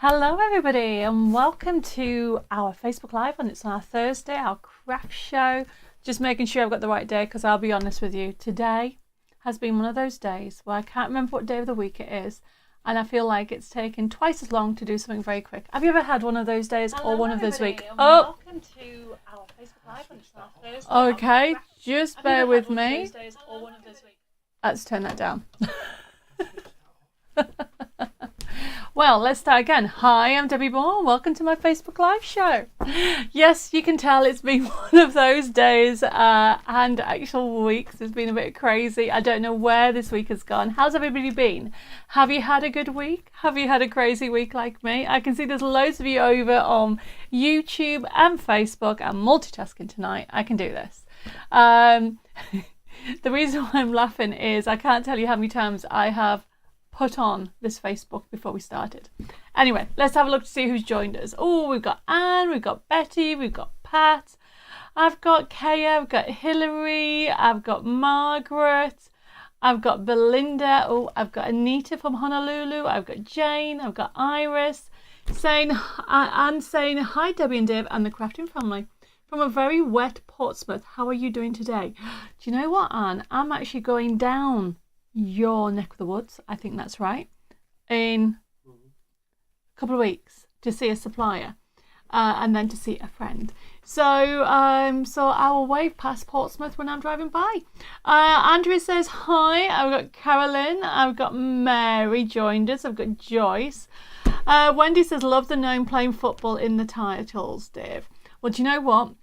Hello everybody and welcome to our Facebook Live, and it's on our Thursday, our craft show. Just making sure I've got the right day, because I'll be honest with you, today has been one of those days where I can't remember what day of the week it is, and I feel like it's taken twice as long to do something very quick. Have you ever had one of those days? Hello, or one of those weeks? Oh, welcome to our Facebook Live, and it's on our Thursday. Okay, just bear with me. Let's turn that down. Well, let's start again. Hi, I'm Debbie Bourne. Welcome to my Facebook Live show. Yes, you can tell it's been one of those days and actual weeks. It's been a bit crazy. I don't know where this week has gone. How's everybody been? Have you had a good week? Have you had a crazy week like me? I can see there's loads of you over on YouTube and Facebook. I'm multitasking tonight. I can do this. The reason why I'm laughing is I can't tell you how many times I have put on this Facebook before we started. Anyway, let's have a look to see who's joined us. Oh, we've got Anne, we've got Betty, we've got Pat, I've got Kaya, I've got Hillary, I've got Margaret, I've got Belinda, oh, I've got Anita from Honolulu, I've got Jane, I've got Iris, Anne saying, hi Debbie and Dave and the crafting family from a very wet Portsmouth. How are you doing today? Do you know what, Anne? I'm actually going down your neck of the woods, I think that's right, in a couple of weeks to see a supplier and then to see a friend. So I will wave past Portsmouth when I'm driving by. Andrea says hi. I've got Carolyn, I've got Mary joined us, I've got Joyce. Wendy says love the gnome playing football in the titles, Dave. Well, do you know what?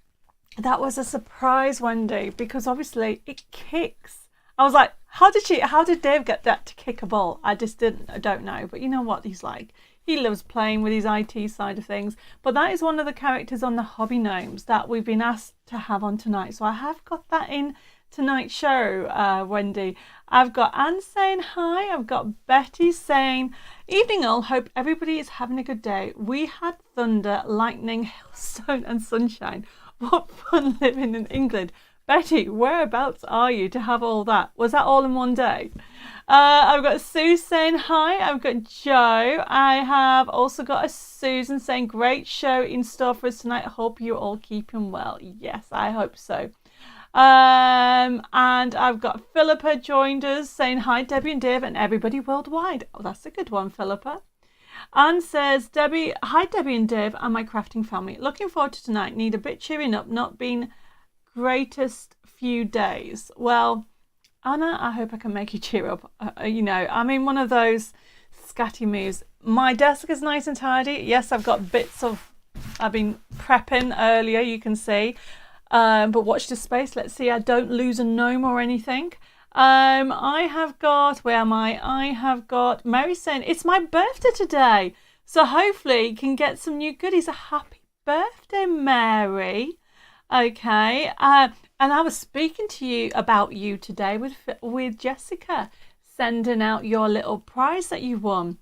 That was a surprise, Wendy, because obviously it kicks. I was like, how did Dave get that to kick a ball? I don't know. But you know what he's like. He loves playing with his IT side of things. But that is one of the characters on the Hobby Gnomes that we've been asked to have on tonight. So I have got that in tonight's show, Wendy. I've got Anne saying hi. I've got Betty saying, evening all, hope everybody is having a good day. We had thunder, lightning, hailstone and sunshine. What fun living in England. Betty, whereabouts are you to have all that? Was that all in one day? I've got Sue saying hi. I've got Joe. I have also got a Susan saying great show in store for us tonight. Hope you're all keeping well. Yes, I hope so. And I've got Philippa joined us saying hi, Debbie and Dave and everybody worldwide. Oh, that's a good one, Philippa. Anne says, hi Debbie and Dave and my crafting family. Looking forward to tonight. Need a bit cheering up. Not been greatest few days. Well, Anna, I hope I can make you cheer up. I'm in one of those scatty moods. My desk is nice and tidy. Yes, I've been prepping earlier, you can see. But watch this space. Let's see I don't lose a gnome or anything. I have got, where am I? I have got Mary saying, it's my birthday today. So hopefully you can get some new goodies. A happy birthday, Mary. Okay, and I was speaking to you about you today with Jessica, sending out your little prize that you won.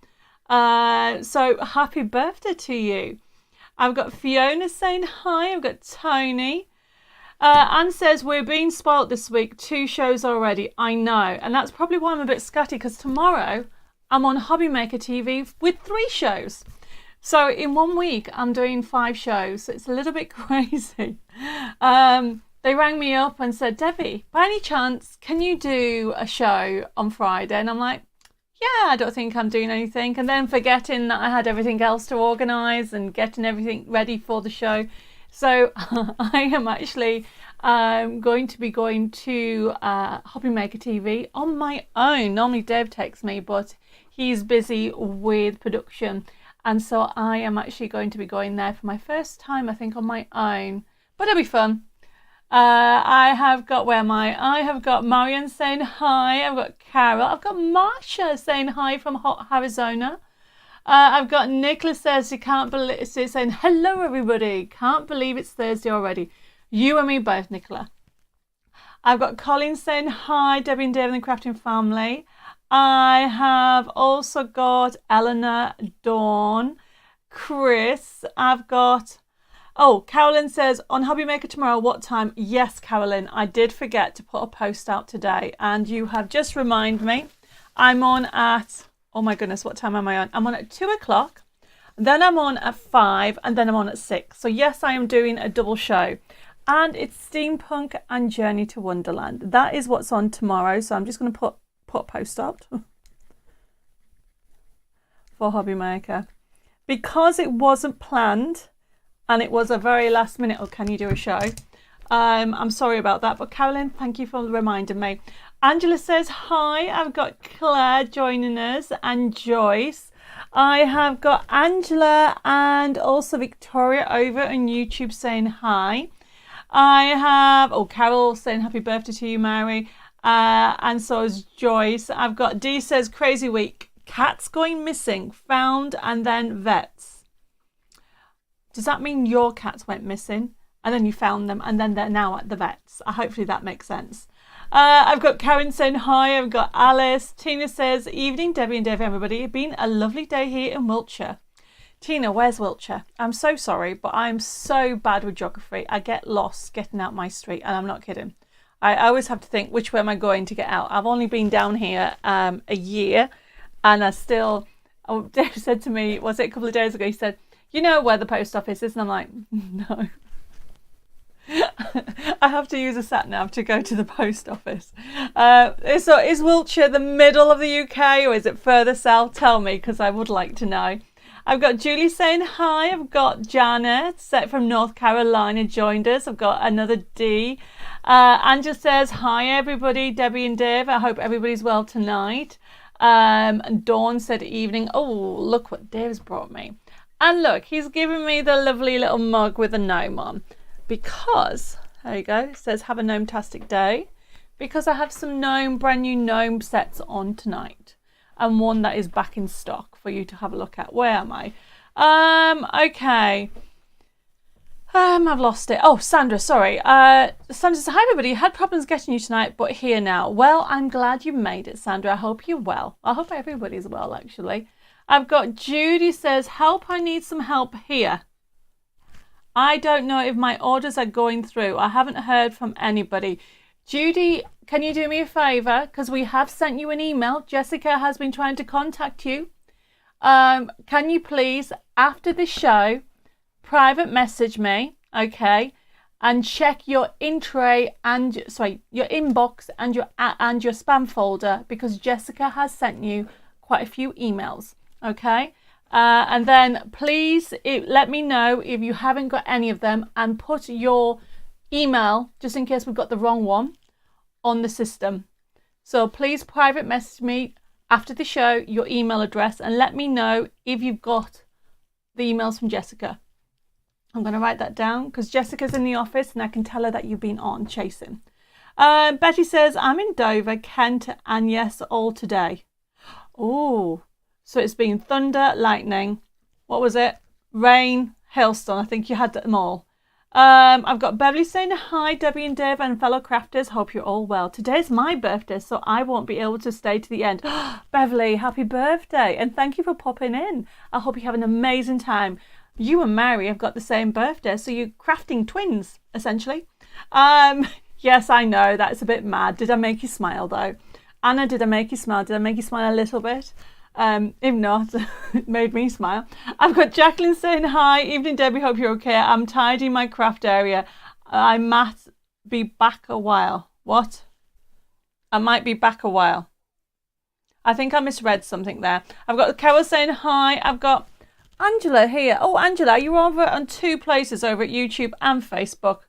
So happy birthday to you. I've got Fiona saying hi. I've got Tony. Anne says we're being spoilt this week. 2 shows already. I know, and that's probably why I'm a bit scatty, because tomorrow I'm on Hobby Maker TV with 3 shows. So in 1 week, I'm doing 5 shows. So it's a little bit crazy. They rang me up and said, Debbie, by any chance, can you do a show on Friday? And I'm like, yeah, I don't think I'm doing anything. And then forgetting that I had everything else to organise and getting everything ready for the show. So I am actually going to be going to Hobby Maker TV on my own. Normally Dave takes me, but he's busy with production. And so I am actually going to be going there for my first time, I think, on my own. But it'll be fun. I have got, where am I? I have got Marion saying hi. I've got Carol. I've got Marsha saying hi from hot Arizona. I've got Nicholas says he can't believe, saying hello everybody. Can't believe it's Thursday already. You and me both, Nicola. I've got Colin saying hi, Debbie and Dave and the crafting family. I have also got Eleanor, Dawn, Chris. I've got, Carolyn says, on Hobby Maker tomorrow, what time? Yes, Carolyn, I did forget to put a post out today, and you have just reminded me. I'm on at, oh my goodness, what time am I on? I'm on at 2 o'clock. Then I'm on at 5 and then I'm on at 6. So yes, I am doing a double show. And it's Steampunk and Journey to Wonderland. That is what's on tomorrow. So I'm just going to put a post up for Hobby Maker. Because it wasn't planned and it was a very last minute, oh, can you do a show? I'm sorry about that. But Carolyn, thank you for reminding me. Angela says, hi, I've got Claire joining us and Joyce. I have got Angela and also Victoria over on YouTube saying hi. I have, Carol saying happy birthday to you, Mary. And so is Joyce. I've got Dee says, crazy week. Cats going missing, found and then vets. Does that mean your cats went missing and then you found them and then they're now at the vets? Hopefully that makes sense. I've got Karen saying hi. I've got Alice. Tina says, evening, Debbie and Dave, everybody. It's been a lovely day here in Wiltshire. Tina, where's Wiltshire? I'm so sorry, but I'm so bad with geography. I get lost getting out my street, and I'm not kidding. I always have to think, which way am I going to get out? I've only been down here a year, and I still... Oh, Dave said to me, was it a couple of days ago, he said, you know where the post office is? And I'm like, no. I have to use a sat nav to go to the post office. So is Wiltshire the middle of the UK, or is it further south? Tell me, because I would like to know. I've got Julie saying hi. I've got Janet from North Carolina joined us. I've got another D. Angela says hi everybody, Debbie and Dave. I hope everybody's well tonight. And Dawn said evening. Oh, look what Dave's brought me. And look, he's given me the lovely little mug with a gnome on. Because, there you go, it says have a gnome-tastic day. Because I have some brand new gnome sets on tonight. And one that is back in stock for you to have a look at. Where am I? Okay. I've lost it. Oh, Sandra, sorry. Sandra says, hi everybody, had problems getting you tonight, but here now. Well, I'm glad you made it, Sandra. I hope you're well. I hope everybody's well, actually. I've got Judy says, help, I need some help here. I don't know if my orders are going through. I haven't heard from anybody. Judy, can you do me a favour? Because we have sent you an email. Jessica has been trying to contact you. Can you please, after the show, private message me, okay, and check your your inbox and your spam folder, because Jessica has sent you quite a few emails, okay? And then please let me know if you haven't got any of them, and put your email, just in case we've got the wrong one, on the system. So please private message me after the show your email address and let me know if you've got the emails from Jessica. I'm going to write that down because Jessica's in the office and I can tell her that you've been on chasing. Betty says, I'm in Dover, Kent, and yes, all today. Oh, so it's been thunder, lightning. What was it? Rain, hailstone. I think you had them all. I've got Beverly saying hi, Debbie and Dave and fellow crafters. Hope you're all well. Today's my birthday, so I won't be able to stay to the end. Beverly, happy birthday. And thank you for popping in. I hope you have an amazing time. You and Mary have got the same birthday, so you're crafting twins, essentially. Yes, I know, that's a bit mad. Did I make you smile, though? Anna, did I make you smile? Did I make you smile a little bit? If not, it made me smile. I've got Jacqueline saying hi. Evening, Debbie. Hope you're okay. I'm tidying my craft area. I might be back a while. What? I might be back a while. I think I misread something there. I've got Carol saying hi. I've got Angela here. Oh, Angela, you're over on 2 places over at YouTube and Facebook.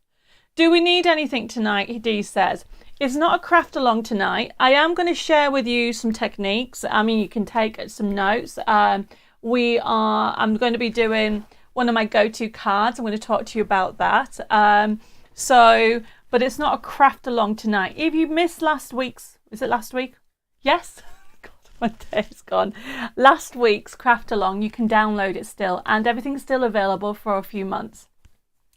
Do we need anything tonight? Dee says. It's not a craft along tonight. I am going to share with you some techniques. I mean, you can take some notes. I'm going to be doing one of my go-to cards. I'm going to talk to you about that. But it's not a craft along tonight. If you missed last week's, is it last week? Yes. God, my day's gone. Last week's craft along, you can download it still, and everything's still available for a few months.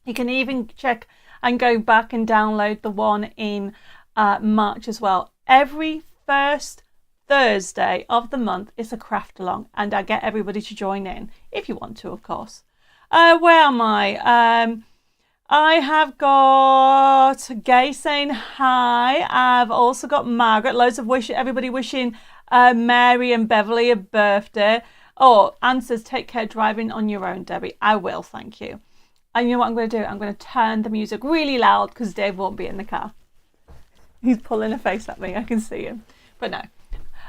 You can even check and go back and download the one in March as well. Every first Thursday of the month is a craft along, and I get everybody to join in if you want to, of course. Where am I? I have got Gay saying hi. I've also got Margaret. Loads of everybody wishing Mary and Beverly a birthday. Oh, Anne says, take care driving on your own, Debbie. I will, thank you. And you know what I'm going to do? I'm going to turn the music really loud because Dave won't be in the car. He's pulling a face at me. I can see him. But no.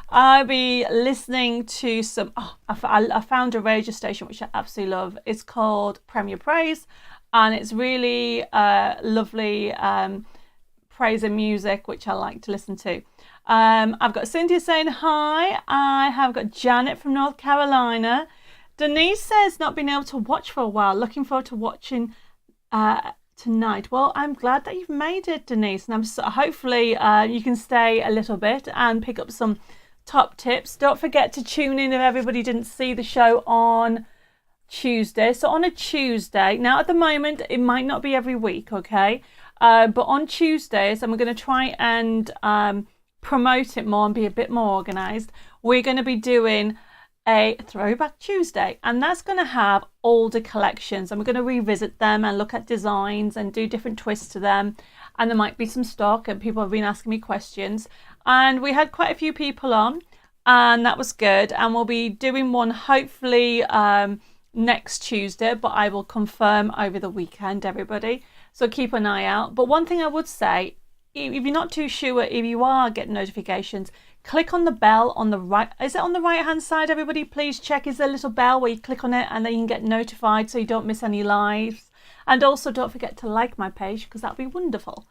I'll be listening to some... I found a radio station which I absolutely love. It's called Premier Praise. And it's really lovely praise and music, which I like to listen to. I've got Cynthia saying hi. I have got Janet from North Carolina. Denise says not been able to watch for a while. Looking forward to watching tonight. Well, I'm glad that you've made it, Denise. And hopefully you can stay a little bit and pick up some top tips. Don't forget to tune in if everybody didn't see the show on Tuesday. So on a Tuesday, now at the moment, it might not be every week, okay? But on Tuesdays, and we're going to try and promote it more and be a bit more organised, we're going to be doing a Throwback Tuesday, and that's going to have older collections, and we're going to revisit them and look at designs and do different twists to them, and there might be some stock, and people have been asking me questions, and we had quite a few people on, and that was good. And we'll be doing one hopefully next Tuesday, but I will confirm over the weekend, everybody, so keep an eye out. But one thing I would say, if you're not too sure if you are getting notifications, click on the bell on the right. Is it on the right hand side, everybody? Please check. Is there a little bell where you click on it and then you can get notified so you don't miss any lives? And also don't forget to like my page, because that'd be wonderful.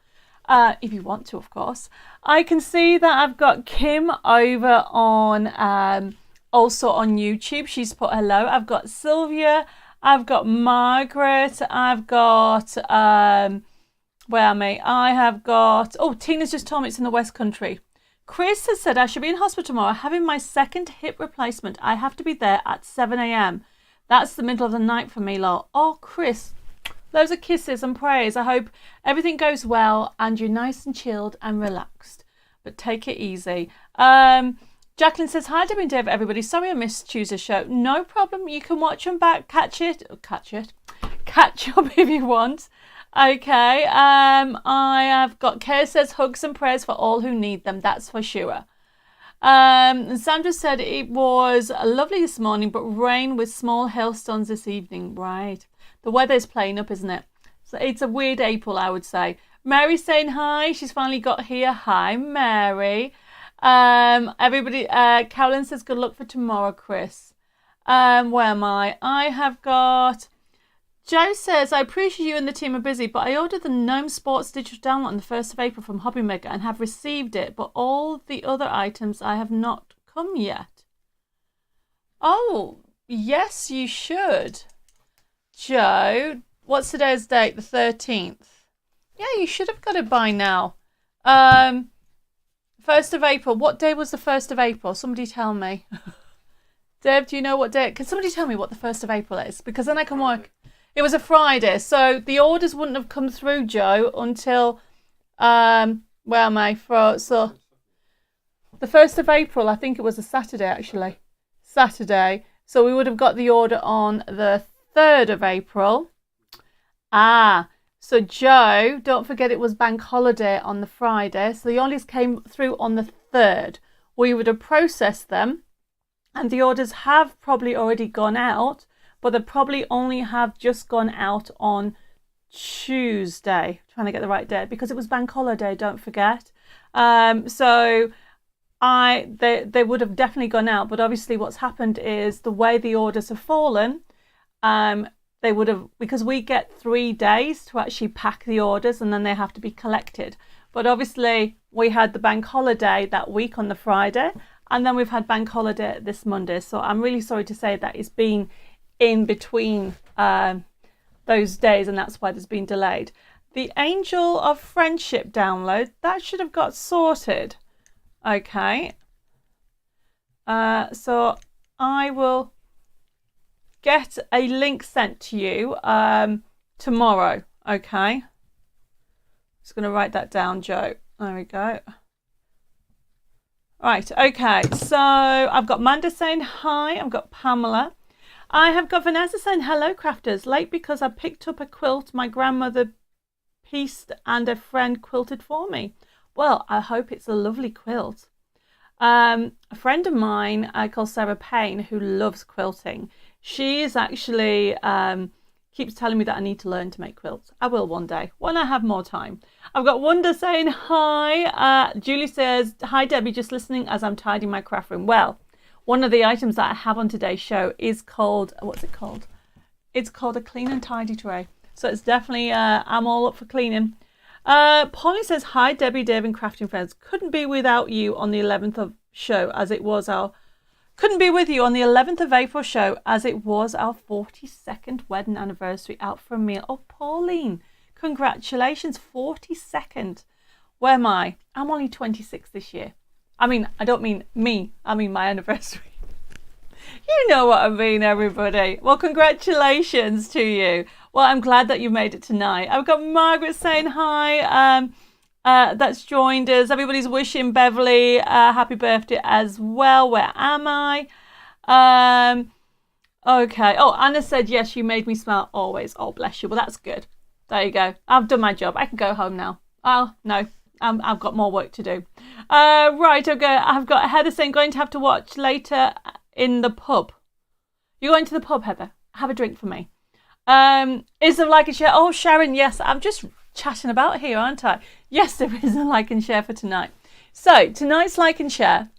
If you want to, of course. I can see that I've got Kim over on also on YouTube. She's put hello. I've got Sylvia. I've got Margaret. I've got where am I? I have got, oh, Tina's just told me it's in the West Country. Chris has said I should be in hospital tomorrow having my second hip replacement. I have to be there at 7 a.m. That's the middle of the night for me, lol. Oh, Chris, loads of kisses and prayers. I hope everything goes well and you're nice and chilled and relaxed. But take it easy. Jacqueline says, hi, Debbie and Dave, everybody. Sorry I missed Tuesday's show. No problem. You can watch them back. Catch up if you want. Okay, I have got, Kay says, hugs and prayers for all who need them, that's for sure. Sandra said it was lovely this morning, but rain with small hailstones this evening. Right, the weather is playing up, isn't it? So it's a weird April, I would say. Mary saying hi, she's finally got here. Hi, Mary. Everybody, Carolyn says, good luck for tomorrow, Chris. Where am I? I have got... Joe says, I appreciate you and the team are busy, but I ordered the Gnome Sports digital download on the 1st of April from Hobby Maker and have received it, but all the other items I have not come yet. Oh, yes, you should. Joe, what's today's date? The 13th. Yeah, you should have got it by now. 1st of April. What day was the 1st of April? Somebody tell me. Deb, do you know what day? Can somebody tell me what the 1st of April is? Because then I can work... It was a Friday, so the orders wouldn't have come through, Joe, until, where am I? So, the 1st of April, I think it was a Saturday, actually. Saturday. So we would have got the order on the 3rd of April. So Joe, don't forget it was bank holiday on the Friday. So the orders came through on the 3rd. We would have processed them, and the orders have probably already gone out, but they probably only have just gone out on Tuesday. Trying to get the right date because it was bank holiday, don't forget. So they would have definitely gone out, but obviously what's happened is the way the orders have fallen, they would have, because we get 3 days to actually pack the orders and then they have to be collected. But obviously we had the bank holiday that week on the Friday, and then we've had bank holiday this Monday. So I'm really sorry to say that it's been in between those days, and that's why there's been delayed. The Angel of Friendship download, that should have got sorted. Okay. So I will get a link sent to you tomorrow. Okay. Just going to write that down, Joe. There we go. Right. Okay. So I've got Manda saying hi. I've got Pamela. I have got Vanessa saying, hello, crafters. Late because I picked up a quilt my grandmother pieced and a friend quilted for me. Well, I hope it's a lovely quilt. A friend of mine called Sarah Payne, who loves quilting, she is actually keeps telling me that I need to learn to make quilts. I will one day when I have more time. I've got Wanda saying hi. Julie says, hi Debbie, just listening as I'm tidying my craft room. Well, one of the items that I have on today's show is called, what's it called? It's called a clean and tidy tray. So it's definitely, I'm all up for cleaning. Polly says, hi Debbie, Dave and crafting friends. Couldn't be without you on the 11th of show as it was our, couldn't be with you on the 11th of April show as it was our 42nd wedding anniversary out for a meal. Oh, Pauline, congratulations, 42nd. Where am I? I'm only 26 this year. I mean, I don't mean me, I mean my anniversary. You know what I mean, everybody. Well, congratulations to you. Well, I'm glad that you made it tonight. I've got Margaret saying hi. That's joined us. Everybody's wishing Beverly happy birthday as well. Where am I? Okay. Oh, Anna said, yes, you made me smile always. Oh, bless you. Well, that's good. There you go. I've done my job. I can go home now. Oh, no. I've got more work to do. Right, okay. I've got Heather saying, going to have to watch later in the pub. You're going to the pub, Heather? Have a drink for me. Is there like and share? Oh, Sharon, yes. I'm just chatting about here, aren't I? Yes, there is a like and share for tonight. So, tonight's like and share,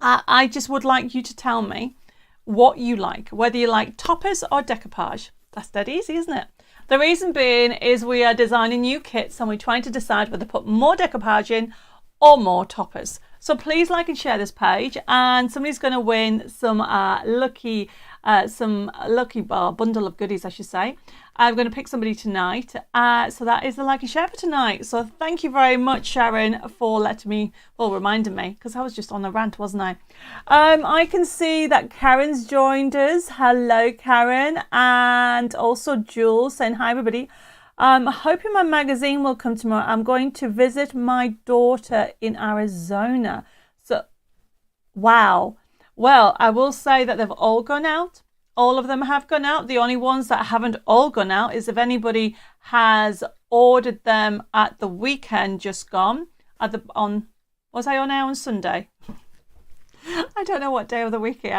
I just would like you to tell me what you like, whether you like toppers or decoupage. That's dead easy, isn't it? The reason being is we are designing new kits and we're trying to decide whether to put more decoupage in or more toppers. So please like and share this page, and somebody's going to win some lucky bundle of goodies, I should say. I'm going to pick somebody tonight. So that is the like and share for tonight. So thank you very much, Sharon, for reminding me, because I was just on a rant, wasn't I? I can see that Karen's joined us. Hello, Karen. And also Jules saying hi, everybody. I'm hoping my magazine will come tomorrow. I'm going to visit my daughter in Arizona. So, wow. Well, I will say that they've all gone out. All of them have gone out. The only ones that haven't all gone out is if anybody has ordered them at the weekend just gone. Was I on air on Sunday? I don't know what day of the week it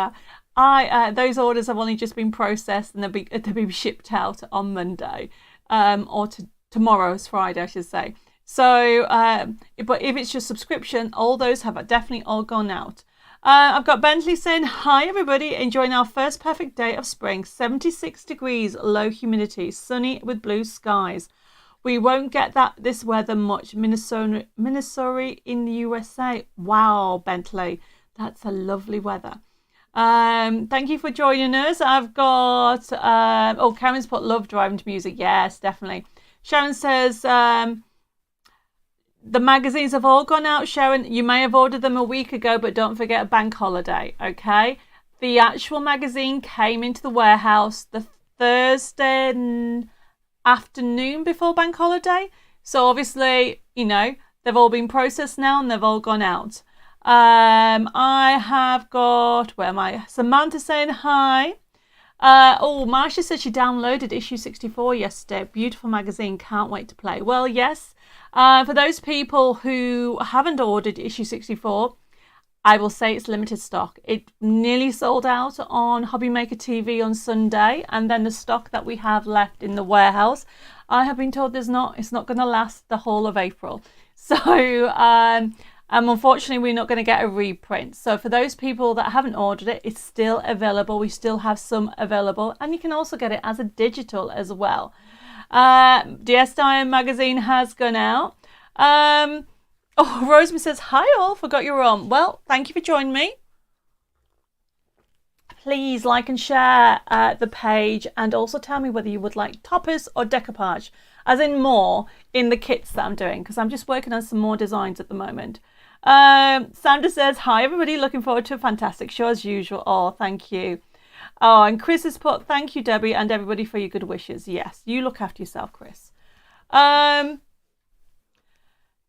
are. Those orders have only just been processed and they'll be shipped out on Monday. Or tomorrow's Friday, I should say. So, but if it's your subscription, all those have definitely all gone out. I've got Bentley saying, hi everybody, enjoying our first perfect day of spring. 76 degrees, low humidity, sunny with blue skies. We won't get this weather much. Minnesota in the USA. Wow, Bentley, that's a lovely weather. Thank you for joining us. I've got Karen's put love driving to music. Yes, definitely. Sharon says the magazines have all gone out. Sharon, you may have ordered them a week ago, but don't forget a bank holiday. Okay, the actual magazine came into the warehouse the Thursday afternoon before bank holiday, so obviously they've all been processed now and they've all gone out. I have got, where am I? Samantha saying hi. Marcia said she downloaded issue 64 yesterday. Beautiful magazine. Can't wait to play. Well, yes. For those people who haven't ordered issue 64, I will say it's limited stock. It nearly sold out on Hobby Maker TV on Sunday, and then the stock that we have left in the warehouse, I have been told it's not going to last the whole of April. So, unfortunately, we're not going to get a reprint. So for those people that haven't ordered it, it's still available. We still have some available, and you can also get it as a digital as well. DS Diane magazine has gone out. Rosemary says, hi all, forgot you were on. Well, thank you for joining me. Please like and share the page, and also tell me whether you would like toppers or decoupage, as in more in the kits that I'm doing, because I'm just working on some more designs at the moment. Sandra says, hi everybody, looking forward to a fantastic show as usual. Oh, thank you. Oh, and Chris has put, thank you Debbie and everybody for your good wishes. Yes, you look after yourself, Chris.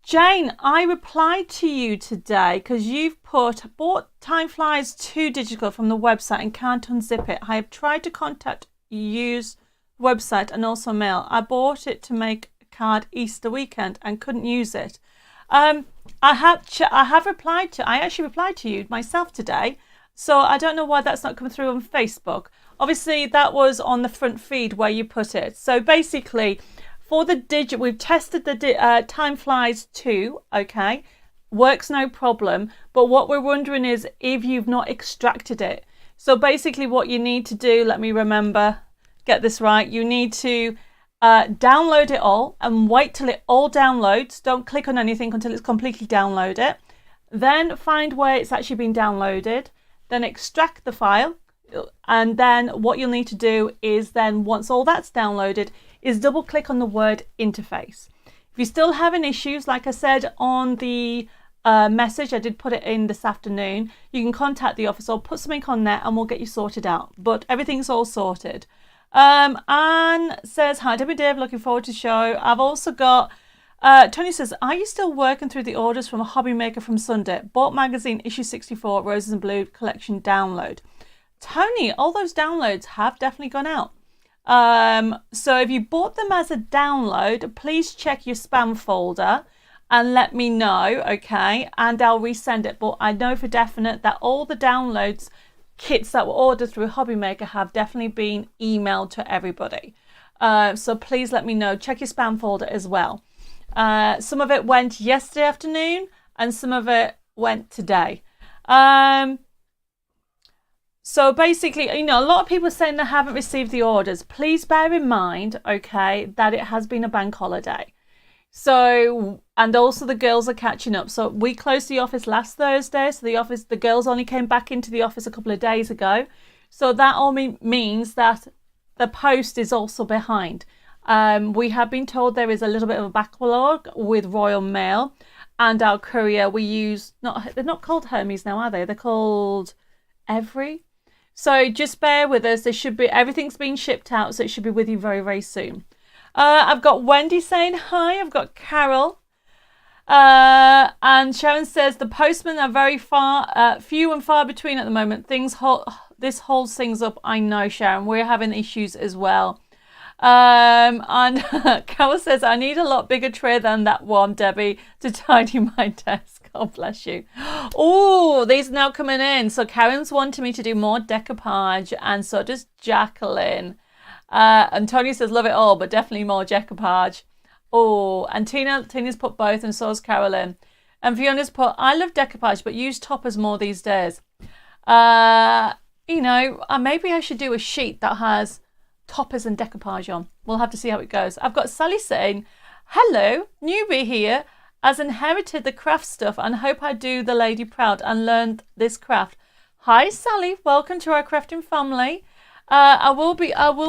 Jane, I replied to you today because you've bought Time Flies 2 digital from the website and can't unzip it. I have tried to use website and also mail. I bought it to make a card Easter weekend and couldn't use it. I actually replied to you myself today, so I don't know why that's not come through on Facebook. Obviously, that was on the front feed where you put it. So basically, for the digit, we've tested the Time Flies 2, okay? Works no problem. But what we're wondering is if you've not extracted it. So basically what you need to do, let me get this right. You need to download it all and wait till it all downloads. Don't click on anything until it's completely downloaded. Then find where it's actually been downloaded. Then extract the file. And then what you'll need to do is then once all that's downloaded is double click on the word interface. If you're still having issues, like I said on the message, I did put it in this afternoon, you can contact the office or put something on there and we'll get you sorted out. But everything's all sorted. Anne says, hi Debbie Dave, looking forward to the show. I've also got Tony says, are you still working through the orders from a hobby maker from Sunday? Bought magazine issue 64 Roses and Blue collection download. Tony, all those downloads have definitely gone out. So if you bought them as a download, please check your spam folder and let me know, okay? And I'll resend it. But I know for definite that all the downloads kits that were ordered through Hobby Maker have definitely been emailed to everybody. So please let me know. Check your spam folder as well. Some of it went yesterday afternoon and some of it went today. So basically, a lot of people are saying they haven't received the orders. Please bear in mind, okay, that it has been a bank holiday. So, and also the girls are catching up. So we closed the office last Thursday. So the girls only came back into the office a couple of days ago. So that all means that the post is also behind. We have been told there is a little bit of a backlog with Royal Mail and our courier. We use, they're not called Hermes now, are they? They're called Every. So just bear with us. Everything's been shipped out, so it should be with you very, very soon. I've got Wendy saying hi. I've got Carol. And Sharon says the postmen are very few and far between at the moment. This holds things up. I know, Sharon. We're having issues as well. And Carol says, I need a lot bigger tray than that one, Debbie, to tidy my desk. God bless you. Oh, these are now coming in. So Karen's wanting me to do more decoupage, and so does Jacqueline. And Tony says, love it all, but definitely more decoupage. Oh, and Tina's put both, and so has Carolyn. And Fiona's put, I love decoupage, but use toppers more these days. Maybe I should do a sheet that has toppers and decoupage on. We'll have to see how it goes. I've got Sally saying, hello, newbie here, has inherited the craft stuff and hope I do the lady proud and learned this craft. Hi Sally, welcome to our crafting family. I will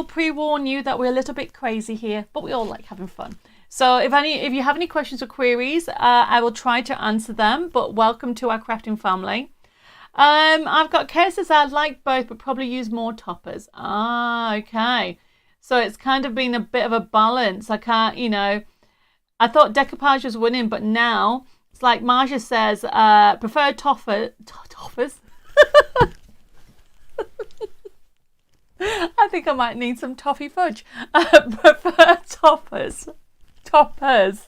pre-warn you that we're a little bit crazy here, but we all like having fun. So if you have any questions or queries, I will try to answer them, but welcome to our crafting family. I've got cases I'd like both, but probably use more toppers. Okay. So it's kind of been a bit of a balance. I can't, I thought decoupage was winning, but now it's like Marja says, prefer toppers. I think I might need some toffee fudge. Prefer toppers.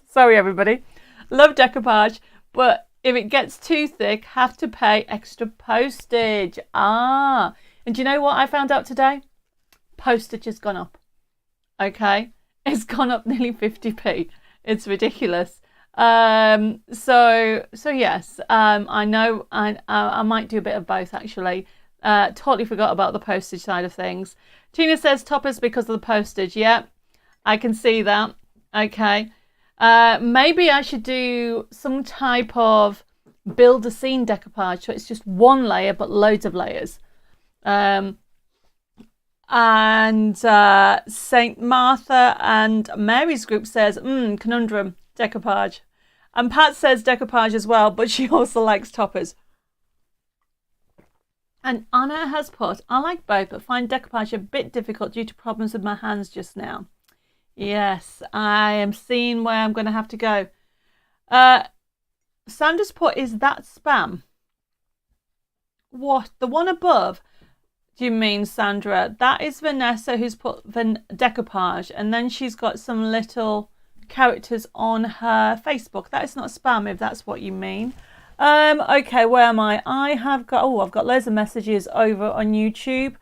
Sorry, everybody. Love decoupage, but if it gets too thick, have to pay extra postage. And do you know what I found out today? Postage has gone up. Okay, it's gone up nearly 50p. It's ridiculous. So yes, I know I might do a bit of both actually. Totally forgot about the postage side of things. Tina says toppers because of the postage. Yeah, I can see that. Okay. Maybe I should do some type of build a scene decoupage. So it's just one layer, but loads of layers. And St. Martha and Mary's group says, conundrum, decoupage. And Pat says decoupage as well, but she also likes toppers. And Anna has put, I like both, but find decoupage a bit difficult due to problems with my hands just now. Yes, I am seeing where I'm going to have to go. Sandra's put, is that spam? What? The one above? Do you mean, Sandra? That is Vanessa who's put decoupage, and then she's got some little characters on her Facebook. That is not spam, if that's what you mean. Okay, where am I? I've got loads of messages over on YouTube.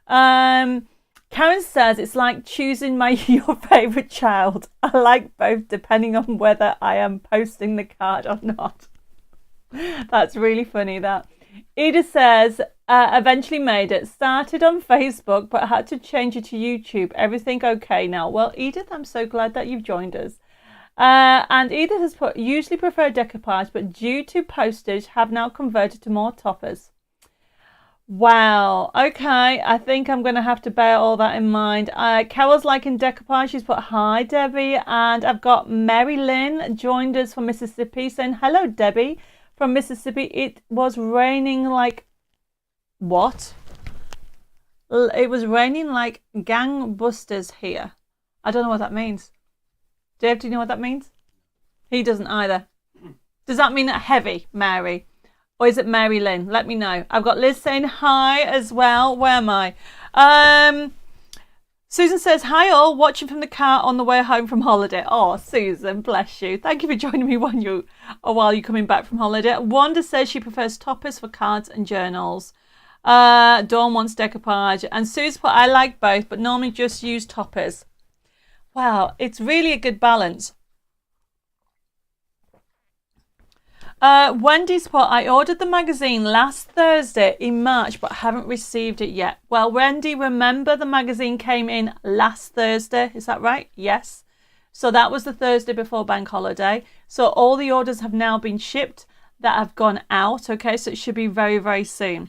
Karen says it's like choosing your favorite child. I like both depending on whether I am posting the card or not. That's really funny, that. Edith says, eventually made it. Started on Facebook, but had to change it to YouTube. Everything okay now? Well, Edith, I'm so glad that you've joined us. And Edith has put, usually prefer decoupage, but due to postage, have now converted to more toppers. Wow. Okay, I think I'm going to have to bear all that in mind. Carol's liking decoupage. She's put, hi, Debbie. And I've got Mary Lynn joined us from Mississippi saying, hello, Debbie. From Mississippi, it was raining like what? It was raining like gangbusters here. I don't know what that means. Dave, do you know what that means? He doesn't either. Does that mean heavy, Mary? Or is it Mary Lynn? Let me know. I've got Liz saying hi as well. Where am I? Susan says, hi all, watching from the car on the way home from holiday. Oh, Susan, bless you. Thank you for joining me while you're coming back from holiday. Wanda says she prefers toppers for cards and journals. Dawn wants decoupage. And Sue's put, I like both, but normally just use toppers. Wow, it's really a good balance. Wendy's put, I ordered the magazine last Thursday in March, but haven't received it yet. Well, Wendy, remember the magazine came in last Thursday. Is that right? Yes. So that was the Thursday before bank holiday. So all the orders have now been shipped that have gone out. Okay, so it should be very, very soon.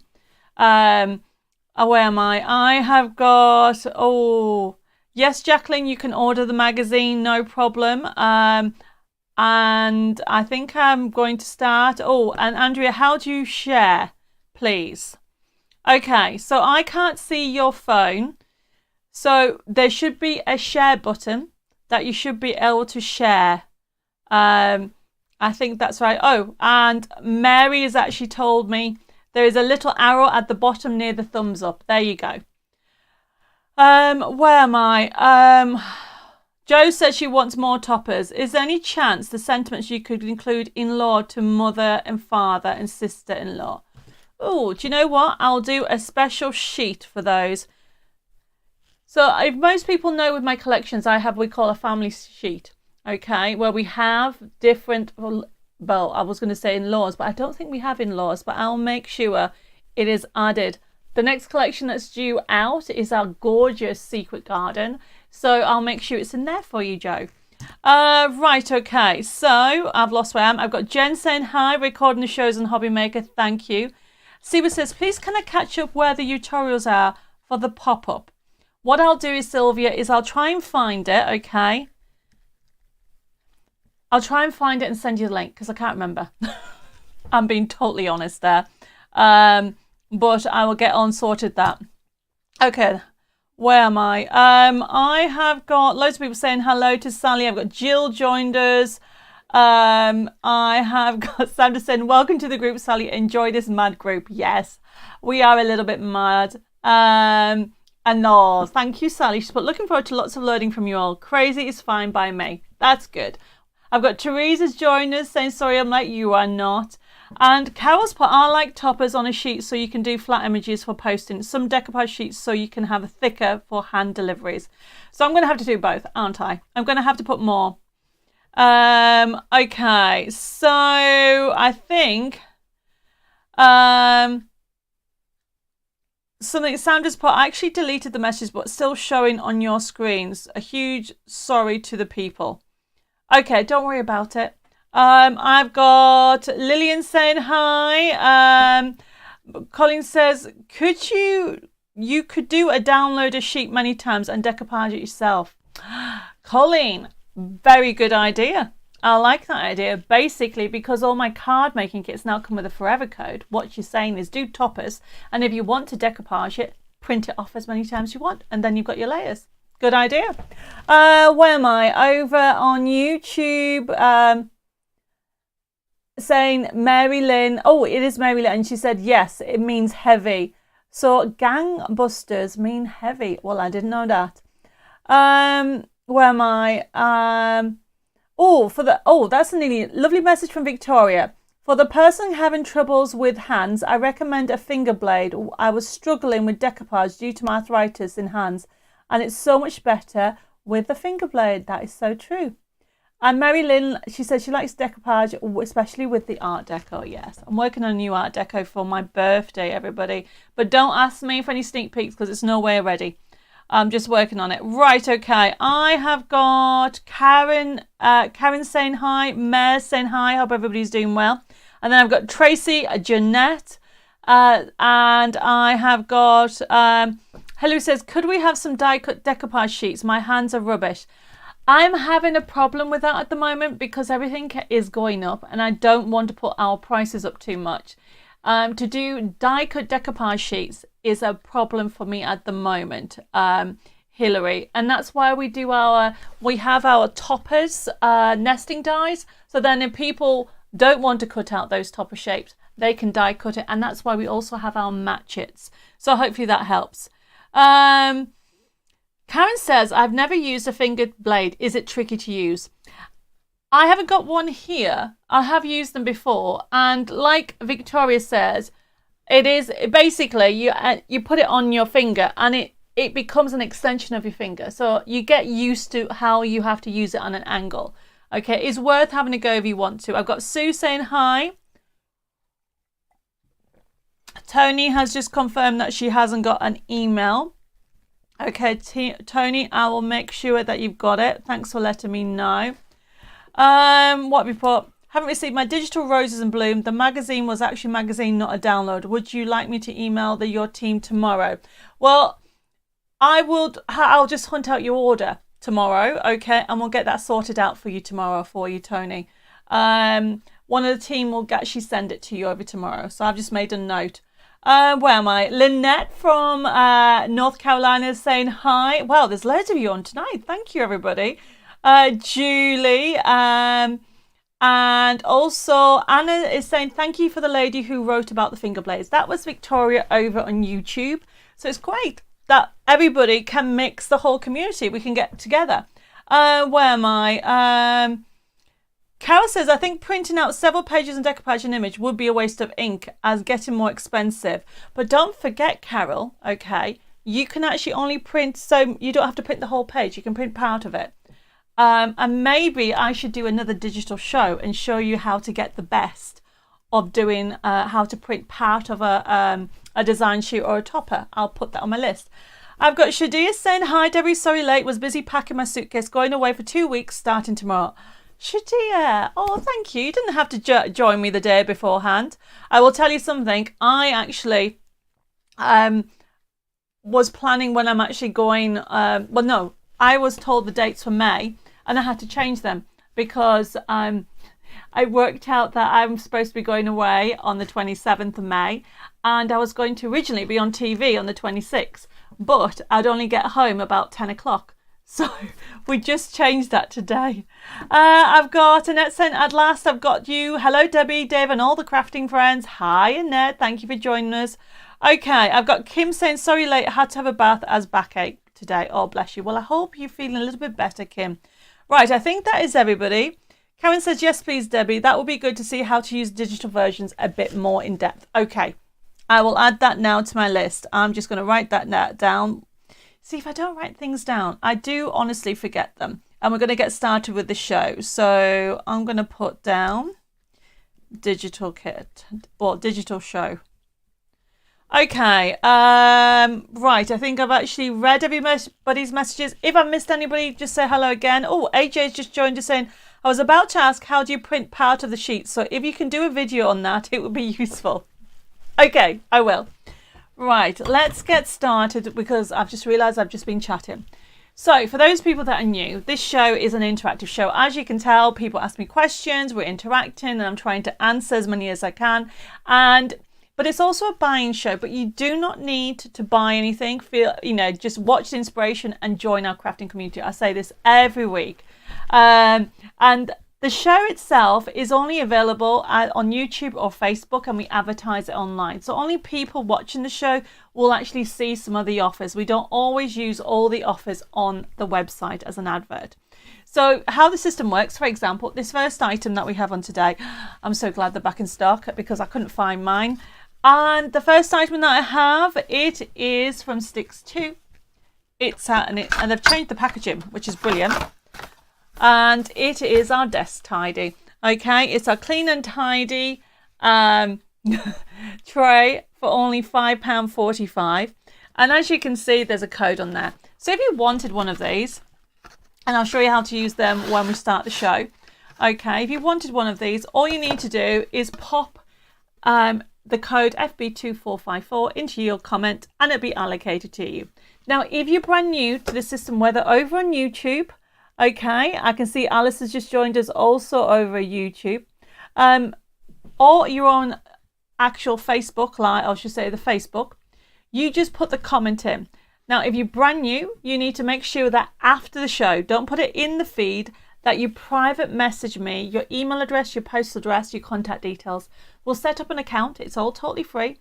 Where am I? I have got, yes, Jacqueline, you can order the magazine, no problem. And I think I'm going to start. And Andrea, how do you share, please? Okay, so I can't see your phone. So there should be a share button that you should be able to share. I think that's right. And Mary has actually told me there is a little arrow at the bottom near the thumbs up. There you go. Where am I? Jo says she wants more toppers. Is there any chance the sentiments you could include in-law to mother and father and sister-in-law? Oh, do you know what? I'll do a special sheet for those. So if most people know with my collections, I have what we call a family sheet, okay, where we have different, well, I was going to say in-laws, but I don't think we have in-laws, but I'll make sure it is added. The next collection that's due out is our gorgeous Secret Garden. So I'll make sure it's in there for you, Jo. Right, okay. So I've lost where I am. I've got Jen saying hi, recording the shows on Hobby Maker. Thank you. Siwa says, please can I catch up where the tutorials are for the pop-up? What I'll do is, Sylvia, is I'll try and find it, okay? I'll try and find it and send you the link because I can't remember. I'm being totally honest there. But I will get on sorted that. Okay. Where am I? I have got loads of people saying hello to Sally. I've got Jill joined us. I have got Sandra saying, welcome to the group, Sally. Enjoy this mad group. Yes, we are a little bit mad. And no, thank you, Sally. She's put, looking forward to lots of learning from you all. Crazy is fine by me. That's good. I've got Teresa's joined us saying, sorry, I'm like, you are not. And Carol's put, I like toppers on a sheet so you can do flat images for posting. Some decoupage sheets so you can have a thicker for hand deliveries. So I'm going to have to do both, aren't I? I'm going to have to put more. Okay, so I think something Sandra's put, I actually deleted the message but still showing on your screens. A huge sorry to the people. Okay, don't worry about it. I've got Lillian saying hi. Colin says, could you could do a download a sheet many times and decoupage it yourself. Colin, very good idea. I like that idea. Basically, because all my card making kits now come with a forever code, what you're saying is do toppers, and if you want to decoupage it, print it off as many times as you want, and then you've got your layers. Good idea. Where am I? Over on YouTube. Saying Mary Lynn. Oh, it is Mary Lynn. And she said, yes, it means heavy. So gangbusters mean heavy. Well, I didn't know that. Where am I? That's a nearly lovely message from Victoria. For the person having troubles with hands, I recommend a finger blade. I was struggling with decoupage due to my arthritis in hands, and it's so much better with the finger blade. That is so true. And Mary Lynn, she said she likes decoupage, especially with the Art Deco. Yes, I'm working on a new Art Deco for my birthday, everybody. But don't ask me for any sneak peeks because it's nowhere ready. I'm just working on it. Right, okay. I have got Karen saying hi, Mare saying hi. Hope everybody's doing well. And then I've got Tracy, Jeanette, and I have got Hello says, could we have some die cut decoupage sheets? My hands are rubbish. I'm having a problem with that at the moment because everything is going up and I don't want to put our prices up too much. To do die cut decoupage sheets is a problem for me at the moment, Hillary, and that's why we have our toppers nesting dies. So then if people don't want to cut out those topper shapes, they can die cut it, and that's why we also have our matchets. So hopefully that helps. Karen says, I've never used a fingered blade. Is it tricky to use? I haven't got one here. I have used them before. And like Victoria says, it is basically you put it on your finger and it becomes an extension of your finger. So you get used to how you have to use it on an angle. Okay, it's worth having a go if you want to. I've got Sue saying hi. Tony has just confirmed that she hasn't got an email. Okay, Tony, I will make sure that you've got it. Thanks for letting me know. What we put? Haven't received my digital roses and bloom. The magazine was actually a magazine, not a download. Would you like me to email your team tomorrow? Well, I'll just hunt out your order tomorrow, okay, and we'll get that sorted out for you tomorrow for you, Tony. One of the team will actually send it to you over tomorrow. So I've just made a note. Where am I? Lynette from North Carolina is saying hi. Wow, there's loads of you on tonight. Thank you, everybody. Julie, and also Anna is saying thank you for the lady who wrote about the finger blades. That was Victoria over on YouTube. So it's great that everybody can mix the whole community. We can get together. Where am I? Carol says, I think printing out several pages and decoupage an image would be a waste of ink as getting more expensive. But don't forget, Carol, okay, you can actually only print, so you don't have to print the whole page. You can print part of it. And maybe I should do another digital show and show you how to get the best of doing, how to print part of a design sheet or a topper. I'll put that on my list. I've got Shadia saying, hi, Debbie, sorry late, was busy packing my suitcase, going away for 2 weeks, starting tomorrow. Shadia, oh, thank you. You didn't have to join me the day beforehand. I will tell you something. I actually was planning when I'm actually going. Well, no, I was told the dates for May, and I had to change them because I worked out that I'm supposed to be going away on the 27th of May, and I was going to originally be on TV on the 26th, but I'd only get home about 10 o'clock. So we just changed that today. I've got Annette saying, at last I've got you. Hello, Debbie, Dave, and all the crafting friends. Hi, Annette. Thank you for joining us. Okay, I've got Kim saying, sorry late, I had to have a bath as backache today. Oh, bless you. Well, I hope you're feeling a little bit better, Kim. Right, I think that is everybody. Karen says, yes, please, Debbie. That would be good to see how to use digital versions a bit more in depth. Okay, I will add that now to my list. I'm just going to write that down. See, if I don't write things down, I do honestly forget them. And we're going to get started with the show. So I'm going to put down digital kit or digital show. Okay. Right. I think I've actually read everybody's messages. If I missed anybody, just say hello again. Oh, AJ's just joined us saying, I was about to ask, how do you print part of the sheet? So if you can do a video on that, it would be useful. Okay, I will. Right, let's get started because I've just realised I've just been chatting. So for those people that are new, this show is an interactive show. As you can tell, people ask me questions, we're interacting, and I'm trying to answer as many as I can. But it's also a buying show, but you do not need to buy anything. Just watch the inspiration and join our crafting community. I say this every week. And the show itself is only available on YouTube or Facebook, and we advertise it online. So only people watching the show will actually see some of the offers. We don't always use all the offers on the website as an advert. So how the system works, for example, this first item that we have on today, I'm so glad they're back in stock because I couldn't find mine. And the first item that I have, it is from Sticks 2. It's and they've changed the packaging, which is brilliant. And it is our desk tidy. Okay, it's our clean and tidy tray for only £5.45. And as you can see, there's a code on there. So if you wanted one of these, and I'll show you how to use them when we start the show. Okay, if you wanted one of these, all you need to do is pop the code FB2454 into your comment and it'll be allocated to you. Now, if you're brand new to the system, whether over on YouTube, okay, I can see Alice has just joined us also over YouTube, or you're on actual Facebook Live, I should say the Facebook, you just put the comment in. Now, if you're brand new, you need to make sure that after the show, don't put it in the feed, that you private message me, your email address, your postal address, your contact details. We'll set up an account. It's all totally free.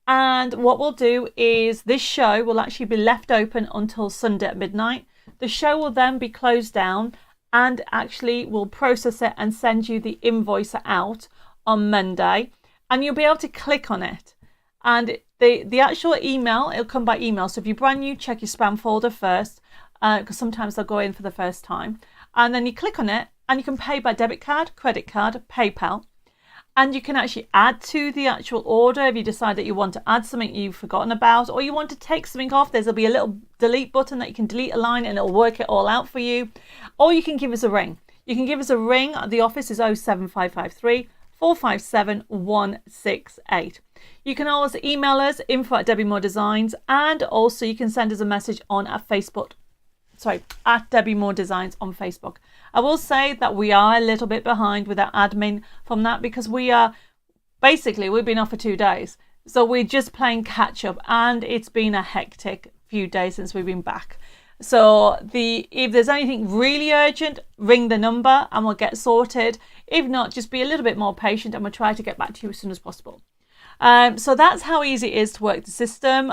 And what we'll do is this show will actually be left open until Sunday at midnight. The show will then be closed down and actually we'll process it and send you the invoice out on Monday. And you'll be able to click on it. And the actual email, it'll come by email. So if you're brand new, check your spam folder first, because sometimes they'll go in for the first time. And then you click on it and you can pay by debit card, credit card, PayPal. And you can actually add to the actual order if you decide that you want to add something you've forgotten about, or you want to take something off. There'll be a little delete button that you can delete a line and it'll work it all out for you. Or you can give us a ring. You can give us a ring. The office is 07553 457 168. You can always email us info@DebbieMooreDesigns, and also you can send us a message on at Debbie Moore Designs on Facebook. I will say that we are a little bit behind with our admin from that because we've been off for 2 days. So we're just playing catch up and it's been a hectic few days since we've been back. So if there's anything really urgent, ring the number and we'll get sorted. If not, just be a little bit more patient and we'll try to get back to you as soon as possible. So that's how easy it is to work the system.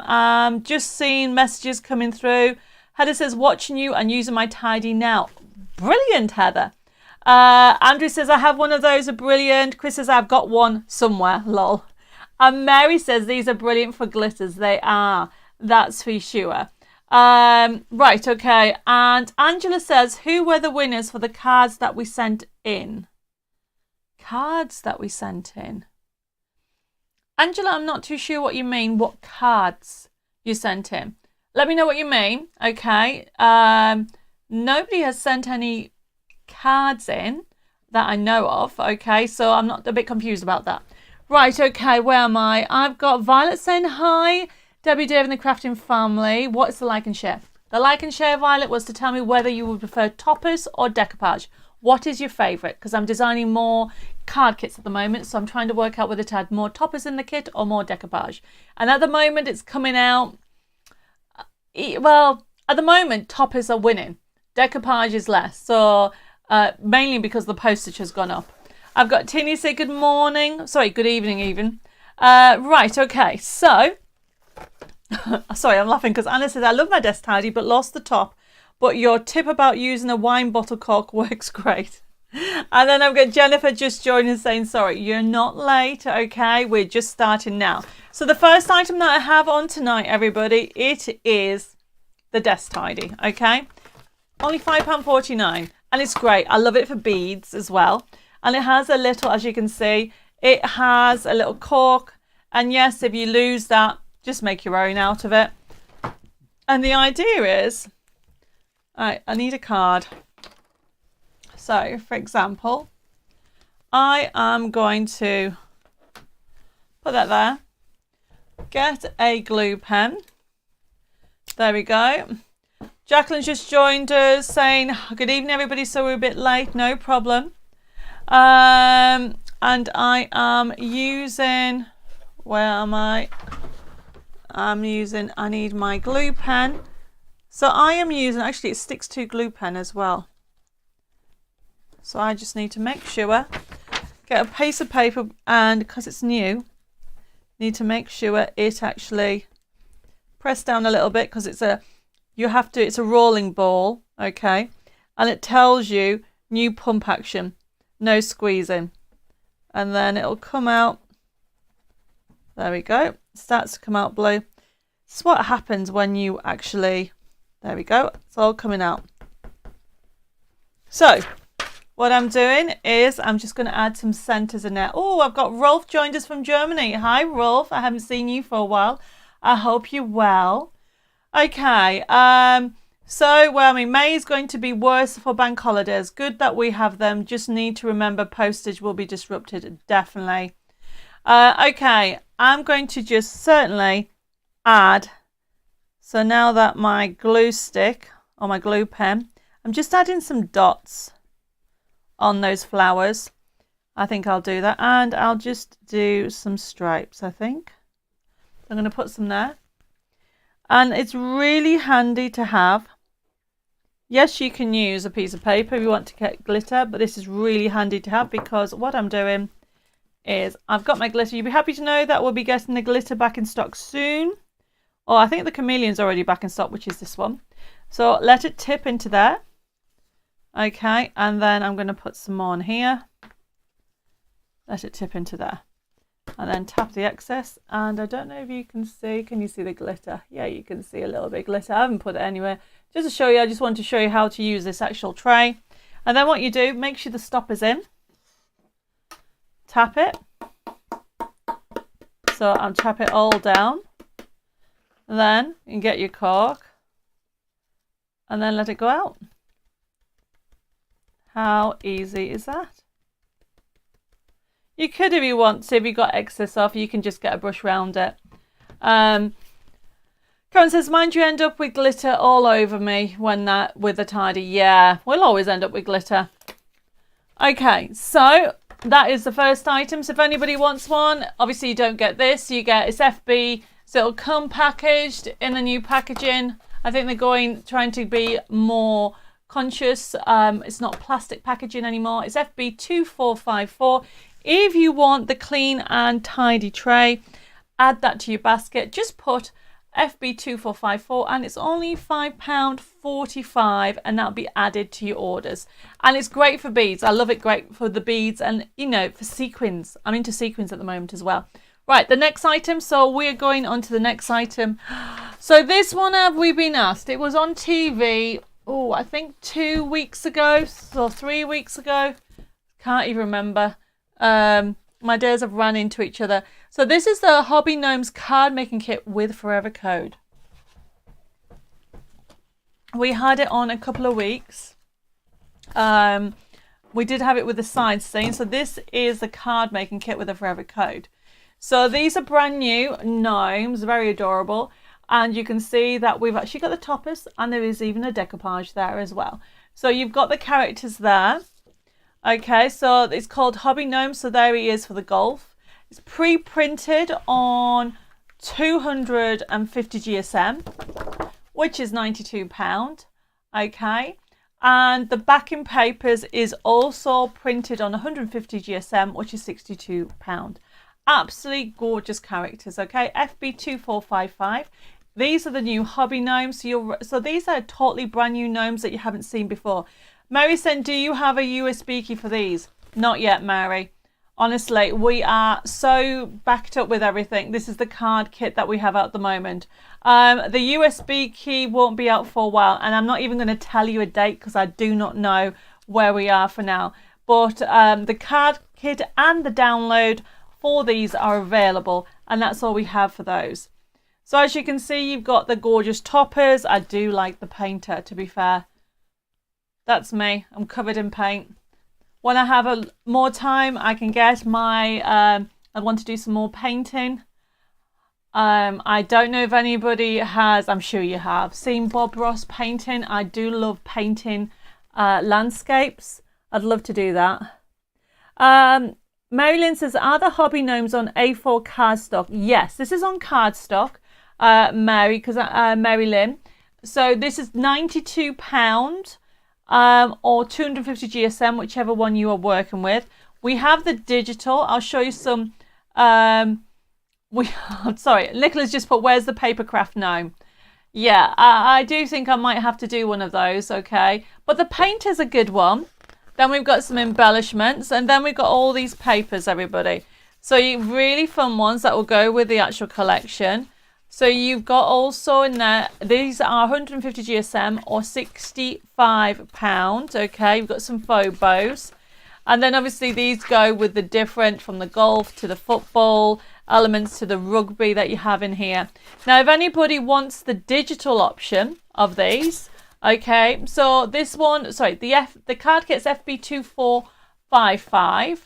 Just seeing messages coming through. Heather says, watching you and using my tidy now. Brilliant, Heather. Andrew says, I have one of those, are brilliant. Chris says, I've got one somewhere, lol. And Mary says, these are brilliant for glitters. They are, that's for sure. Right, okay. And Angela says, who were the winners for the cards that we sent in? Cards that we sent in. Angela, I'm not too sure what you mean. What cards you sent in? Let me know what you mean. Okay. Nobody has sent any cards in that I know of. Okay. So I'm not a bit confused about that. Right. Okay. Where am I? I've got Violet saying hi. Debbie, Dave and the Crafting Family. What's the like and share? The like and share, Violet, was to tell me whether you would prefer toppers or decoupage. What is your favourite? Because I'm designing more card kits at the moment. So I'm trying to work out whether to add more toppers in the kit or more decoupage. And at the moment it's coming out. Well, at the moment, toppers are winning. Decoupage is less. So mainly because the postage has gone up. I've got Tini say good morning. Sorry, good evening even. Right, okay. So, sorry, I'm laughing because Anna says, I love my desk tidy but lost the top. But your tip about using a wine bottle cork works great. And then I've got Jennifer just joining saying, sorry, you're not late. Okay, we're just starting now. So the first item that I have on tonight, everybody, it is the desk tidy. Okay, only £5.49 and it's great. I love it for beads as well. And it has a little, as you can see, it has a little cork. And yes, if you lose that, just make your own out of it. And the idea is, I need a card. So, for example, I am going to put that there. Get a glue pen. There we go. Jacqueline's just joined us saying, good evening, everybody. So we're a bit late. No problem. And I am using, where am I? I need my glue pen. So I am using, actually it sticks to glue pen as well. So I just need to make sure, get a piece of paper, and because it's new, need to make sure it actually press down a little bit because it's a rolling ball, okay? and it tells you new pump action, no squeezing. And then it'll come out. There we go. It starts to come out blue. This is what happens when you actually, there we go. It's all coming out. So what I'm doing is I'm just going to add some centers in there. Oh, I've got Rolf joined us from Germany. Hi, Rolf. I haven't seen you for a while. I hope you're well. Okay. So, I mean, May is going to be worse for bank holidays. Good that we have them. Just need to remember postage will be disrupted. Definitely. Okay. I'm going to just certainly add. So now that my glue stick or my glue pen, I'm just adding some dots on those flowers. I think I'll do that. And I'll just do some stripes, I think. I'm going to put some there. And it's really handy to have. Yes, you can use a piece of paper if you want to get glitter, but this is really handy to have because what I'm doing is I've got my glitter. You'll be happy to know that we'll be getting the glitter back in stock soon. Oh, I think the chameleon's already back in stock, which is this one. So let it tip into there. Okay, and then I'm going to put some more on here. Let it tip into there. And then tap the excess. And I don't know if you can see. Can you see the glitter? Yeah, you can see a little bit of glitter. I haven't put it anywhere. Just to show you, I just want to show you how to use this actual tray. And then what you do, make sure the stopper's in. Tap it. So I'll tap it all down. Then you can get your cork. And then let it go out. How easy is that? You could, if you want to, if you got excess off, you can just get a brush round it. Karen says, mind you end up with glitter all over me when that with a tidy. Yeah, we'll always end up with glitter. Okay, so that is the first item. So if anybody wants one, obviously you don't get this. You get, it's FB, so it'll come packaged in the new packaging. I think they're trying to be more conscious. It's not plastic packaging anymore. It's FB 2454. If you want the clean and tidy tray, add that to your basket. Just put FB 2454 and it's only £5.45 and that'll be added to your orders. And it's great for beads. I love it, great for the beads and, you know, for sequins. I'm into sequins at the moment as well. Right, the next item. So we're going on to the next item. So this one have we been asked. It was on TV, oh, I think 2 weeks ago or 3 weeks ago. Can't even remember. My days have run into each other. So this is the Hobby Gnomes card making kit with Forever Code. We had it on a couple of weeks. We did have it with the side seam. So this is the card making kit with the Forever Code. So these are brand new gnomes, very adorable. And you can see that we've actually got the toppers and there is even a decoupage there as well. So you've got the characters there. Okay, so it's called Hobby Gnomes. So there he is for the golf. It's pre-printed on 250 GSM, which is £92. Okay, and the backing papers is also printed on 150 GSM, which is £62. Absolutely gorgeous characters. Okay, FB 2455. These are the new Hobby Gnomes. So these are totally brand new gnomes that you haven't seen before. Mary said, do you have a USB key for these? Not yet, Mary. Honestly, we are so backed up with everything. This is the card kit that we have at the moment. The USB key won't be out for a while, and I'm not even going to tell you a date because I do not know where we are for now. But the card kit and the download for these are available, and that's all we have for those. So as you can see, you've got the gorgeous toppers. I do like the painter, to be fair. That's me. I'm covered in paint. When I have more time, I can get my, I want to do some more painting. I don't know if anybody has, I'm sure you have, seen Bob Ross painting. I do love painting landscapes. I'd love to do that. Marilyn says, are the Hobby Gnomes on A4 cardstock? Yes, this is on cardstock, Mary, because Mary Lynn. So this is £92. Or 250 GSM, whichever one you are working with. We have the digital. I'll show you some. Sorry, Nicola's just put, where's the paper craft gnome? Yeah, I do think I might have to do one of those, okay? But the paint is a good one. Then we've got some embellishments, and then we've got all these papers, everybody. So you really fun ones that will go with the actual collection. So you've got also in there, these are 150 GSM or £65, okay? You've got some faux bows. And then obviously these go with the different, from the golf to the football, elements to the rugby that you have in here. Now, if anybody wants the digital option of these, okay, so this one, sorry, the card kit's FB2455,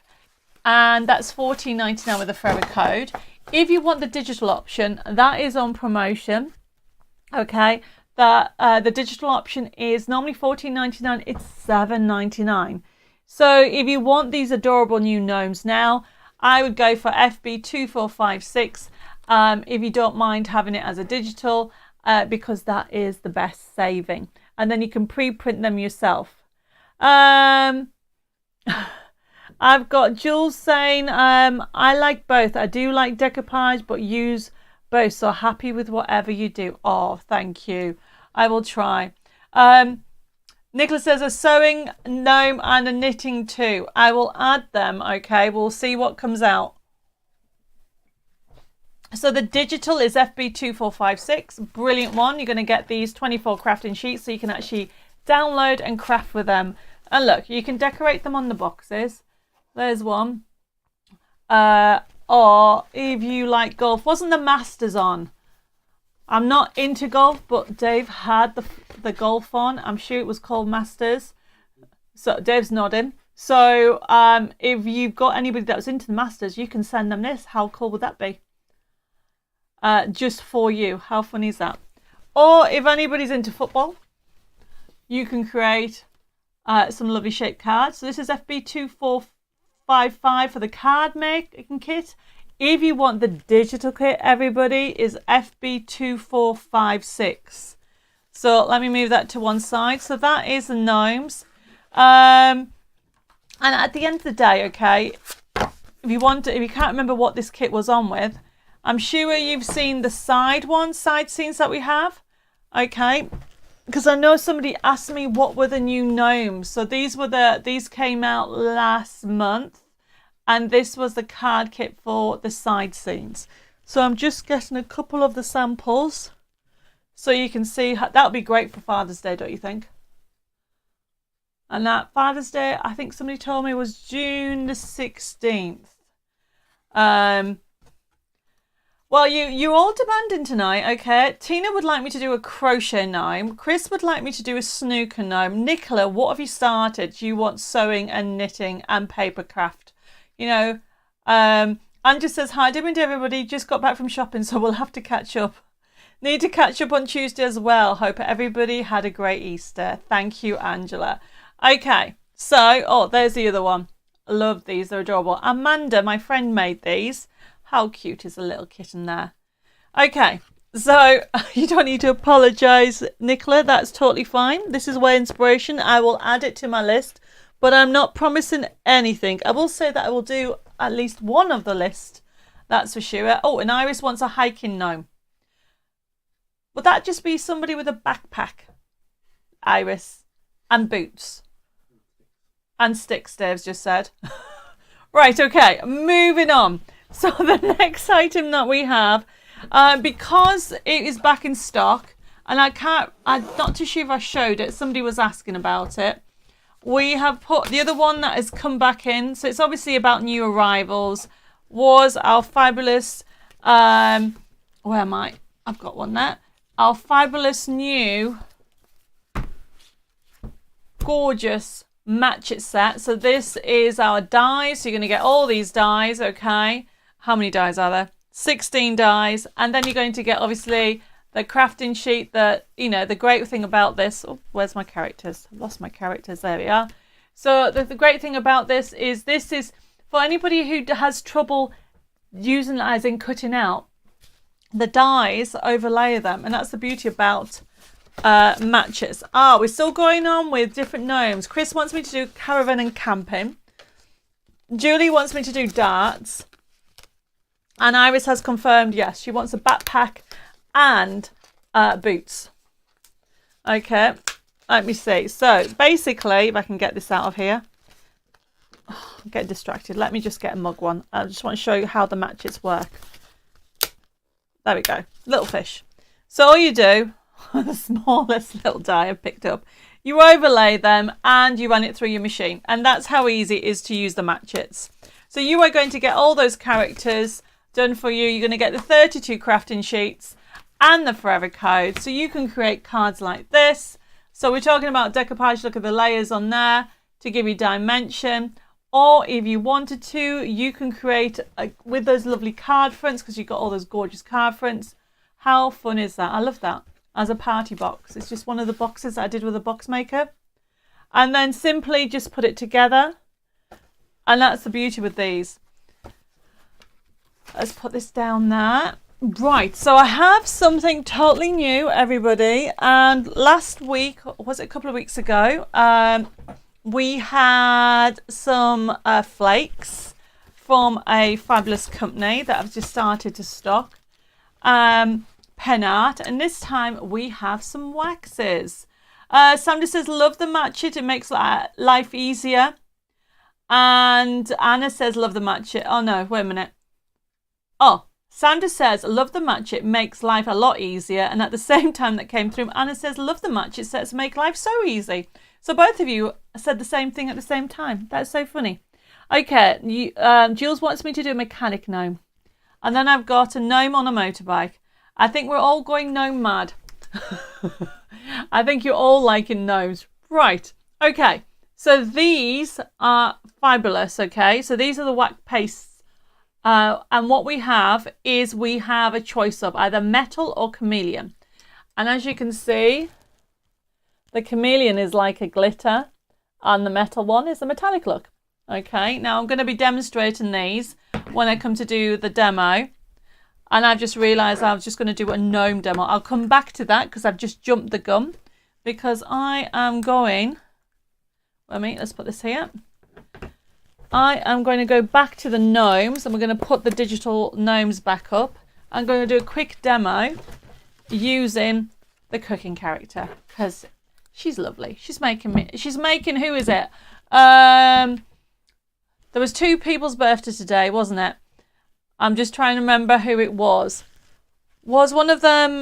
and that's $14.99 with a forever code. If you want the digital option, that is on promotion, okay? The digital option is normally $14.99, it's $7.99. So if you want these adorable new gnomes now, I would go for FB2456 if you don't mind having it as a digital, because that is the best saving. And then you can pre-print them yourself. I've got Jules saying, I like both. I do like decoupage, but use both. So happy with whatever you do. Oh, thank you. I will try. Nicholas says a sewing gnome and a knitting too. I will add them, okay? We'll see what comes out. So the digital is FB2456. Brilliant one. You're going to get these 24 crafting sheets so you can actually download and craft with them. And look, you can decorate them on the boxes. There's one. Or if you like golf, wasn't the Masters on? I'm not into golf, but Dave had the golf on. I'm sure it was called Masters. So Dave's nodding. So if you've got anybody that was into the Masters, you can send them this. How cool would that be? Just for you. How funny is that? Or if anybody's into football, you can create some lovely shaped cards. So this is FB2455 for the card making kit. If you want the digital kit, everybody, is FB2456. So let me move that to one side. So that is the gnomes. And at the end of the day, okay, if you can't remember what this kit was on with, I'm sure you've seen the side scenes that we have. Okay. Because I know somebody asked me what were the new gnomes. So these came out last month. And this was the card kit for the side scenes. So I'm just getting a couple of the samples so you can see. That would be great for Father's Day, don't you think? And that Father's Day, I think somebody told me, was June the 16th. Well, you're all demanding tonight, okay? Tina would like me to do a crochet gnome. Chris would like me to do a snooker gnome. Nicola, what have you started? You want sewing and knitting and paper craft. You know, Andrew says, hi, doing everybody. Just got back from shopping, so we'll have to catch up. Need to catch up on Tuesday as well. Hope everybody had a great Easter. Thank you, Angela. Okay, so, there's the other one. I love these. They're adorable. Amanda, my friend, made these. How cute is the little kitten there? Okay, so you don't need to apologise, Nicola. That's totally fine. This is where inspiration. I will add it to my list. But I'm not promising anything. I will say that I will do at least one of the list. That's for sure. Oh, and Iris wants a hiking gnome. Would that just be somebody with a backpack? Iris. And boots. And sticks, Dave's just said. Right, okay. Moving on. So the next item that we have, because it is back in stock, and I'm not too sure if I showed it. Somebody was asking about it. We have put the other one that has come back in. So it's obviously about new arrivals. Was our fabulous, where am I? I've got one there. Our fabulous new, gorgeous Matchets set. So this is our dies. So you're going to get all these dies, okay? How many dies are there? 16 dies. And then you're going to get, obviously, the crafting sheet. That, you know, the great thing about this, where's my characters? I've lost my characters. There we are. So the great thing about this is for anybody who has trouble using, as in cutting out, the dies overlay them, and that's the beauty about Matchets. We're still going on with different gnomes. Chris wants me to do caravan and camping. Julie wants me to do darts. And Iris has confirmed, yes, she wants a backpack and boots. Okay, let me see. So basically, if I can get this out of here, I'm getting distracted. Let me just get a mug one. I just want to show you how the matchets work. There we go, little fish. So all you do, the smallest little die I've picked up, you overlay them and you run it through your machine, and that's how easy it is to use the matchets. So you are going to get all those characters done for you. You're going to get the 32 crafting sheets and the forever code, so you can create cards like this. So we're talking about decoupage. Look at the layers on there to give you dimension, or if you wanted to, you can create with those lovely card fronts, because you've got all those gorgeous card fronts. How fun is that? I love that as a party box. It's just one of the boxes that I did with a box maker, and then simply just put it together, and that's the beauty with these. Let's put this down there. Right, so I have something totally new, everybody, and last week, was it a couple of weeks ago, we had some flakes from a fabulous company that I've just started to stock, pen art, and this time we have some waxes. Sandra says, love the matchet, it makes life easier. And Anna says, love the matchet. Oh no, wait a minute. Oh, Sandra says, love the matchet, makes life a lot easier. And at the same time that came through, Anna says, love the matchet, says, make life so easy. So both of you said the same thing at the same time. That's so funny. Okay, Jules wants me to do a mechanic gnome. And then I've got a gnome on a motorbike. I think we're all going gnome mad. I think you're all liking gnomes. Right, okay. So these are fabulous, okay? So these are the wax pastes. And what we have is we have a choice of either metal or chameleon. And as you can see, the chameleon is like a glitter and the metal one is a metallic look. Okay, now I'm going to be demonstrating these when I come to do the demo. And I've just realised I was just going to do a gnome demo. I'll come back to that because I've just jumped the gun. Because I am going... let's put this here. I am going to go back to the gnomes and we're going to put the digital gnomes back up. I'm going to do a quick demo using the cooking character because she's lovely. She's making, who is it? There was 2 people's birthday today, wasn't it? I'm just trying to remember who it was. Was one of them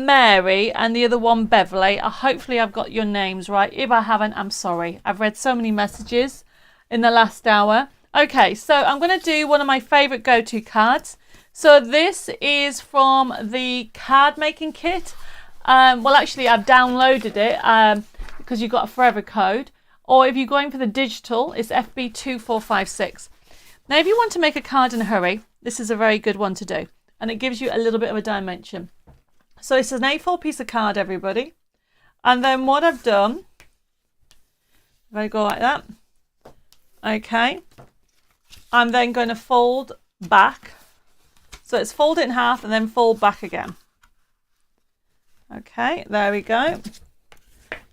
Mary and the other one Beverly? Hopefully I've got your names right. If I haven't, I'm sorry. I've read so many messages in the last hour. Okay, so I'm going to do one of my favourite go-to cards. So this is from the card making kit. Well, actually, I've downloaded it because you've got a forever code. Or if you're going for the digital, it's FB2456. Now, if you want to make a card in a hurry, this is a very good one to do. And it gives you a little bit of a dimension. So it's an A4 piece of card, everybody. And then what I've done, if I go like that, okay, I'm then going to fold back. So it's fold it in half and then fold back again. Okay, there we go.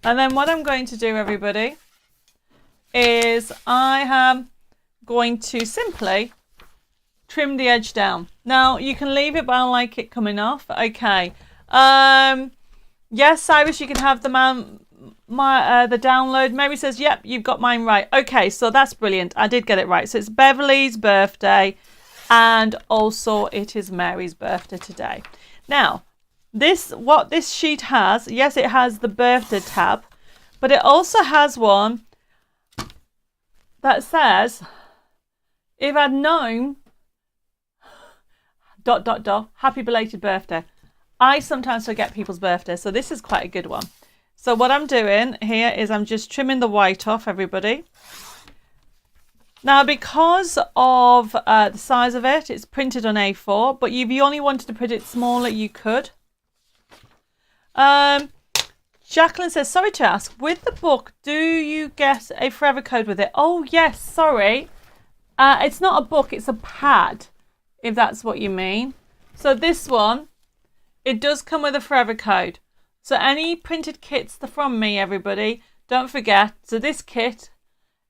And then what I'm going to do, everybody, is I am going to simply trim the edge down. Now you can leave it, but I don't like it coming off. Okay. Yes, Cyrus, you can have the the download. Mary says, yep, you've got mine right. Okay, so that's brilliant. I did get it right. So it's Beverly's birthday and also it is Mary's birthday today. Now, what this sheet has, yes, it has the birthday tab, but it also has one that says, if I'd known, ... happy belated birthday. I sometimes forget people's birthdays, so this is quite a good one. So what I'm doing here is I'm just trimming the white off, everybody. Now, because of the size of it, it's printed on A4, but if you only wanted to print it smaller, you could. Jacqueline says, sorry to ask, with the book, do you get a forever code with it? Oh, yes, sorry. It's not a book, it's a pad, if that's what you mean. So this one, it does come with a forever code. So any printed kits from me, everybody, don't forget. So this kit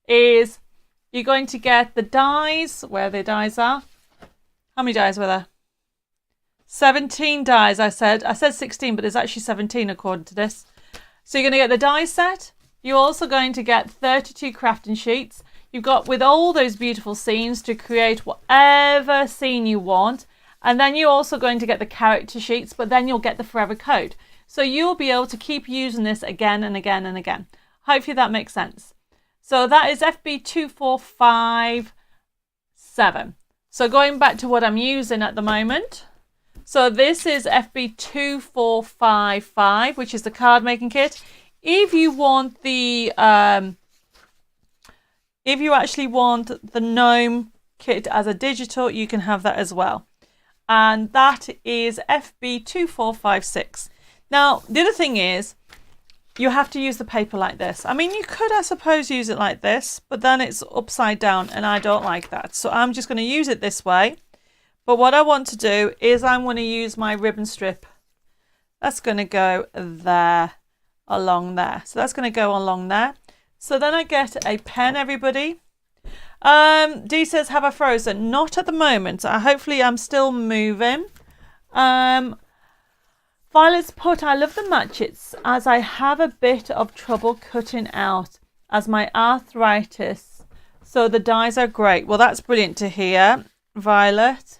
is, you're going to get the dies, where the dies are. How many dies were there? 17 dies, I said 16, but there's actually 17 according to this. So you're going to get the die set. You're also going to get 32 crafting sheets. You've got with all those beautiful scenes to create whatever scene you want. And then you're also going to get the character sheets, but then you'll get the forever code. So you'll be able to keep using this again and again and again. Hopefully that makes sense. So that is FB2457. So going back to what I'm using at the moment. So this is FB2455, which is the card making kit. If you want the, if you actually want the gnome kit as a digital, you can have that as well. And that is FB2456. Now, the other thing is, you have to use the paper like this. I mean, you could, I suppose, use it like this, but then it's upside down and I don't like that. So I'm just going to use it this way. But what I want to do is I'm going to use my ribbon strip. That's going to go there, along there. So that's going to go along there. So then I get a pen, everybody. Dee says, have I frozen? Not at the moment. Hopefully I'm still moving. Violet's put, I love the Matchets as I have a bit of trouble cutting out as my arthritis. So the dies are great. Well, that's brilliant to hear, Violet.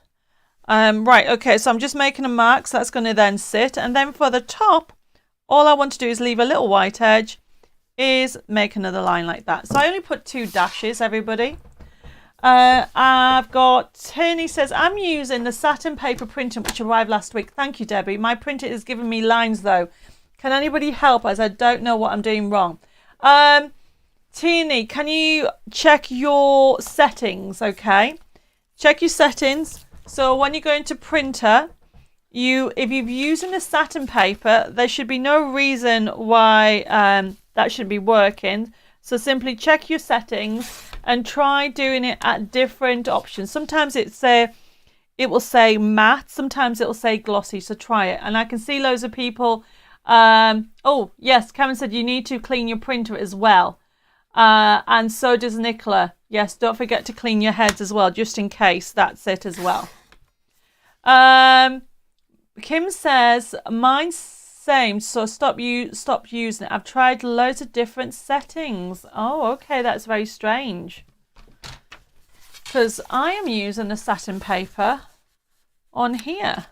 Right, okay, so I'm just making a mark. So that's going to then sit. And then for the top, all I want to do is leave a little white edge, is make another line like that. So I only put 2 dashes, everybody. I've got Tierney says, I'm using the satin paper printer which arrived last week. Thank you, Debbie. My printer is giving me lines though. Can anybody help as I don't know what I'm doing wrong? Tierney, can you check your settings? Okay, check your settings. So when you go into printer, if you're using the satin paper, there should be no reason why that should be working. So simply check your settings and try doing it at different options. Sometimes it will say matte, sometimes it will say glossy. So try it. And I can see loads of people. Oh yes, Karen said you need to clean your printer as well. And so does Nicola. Yes, don't forget to clean your heads as well, just in case. That's it as well. Kim says mine's same, so stop using it. I've tried loads of different settings. Oh, okay, that's very strange. Because I am using the satin paper on here.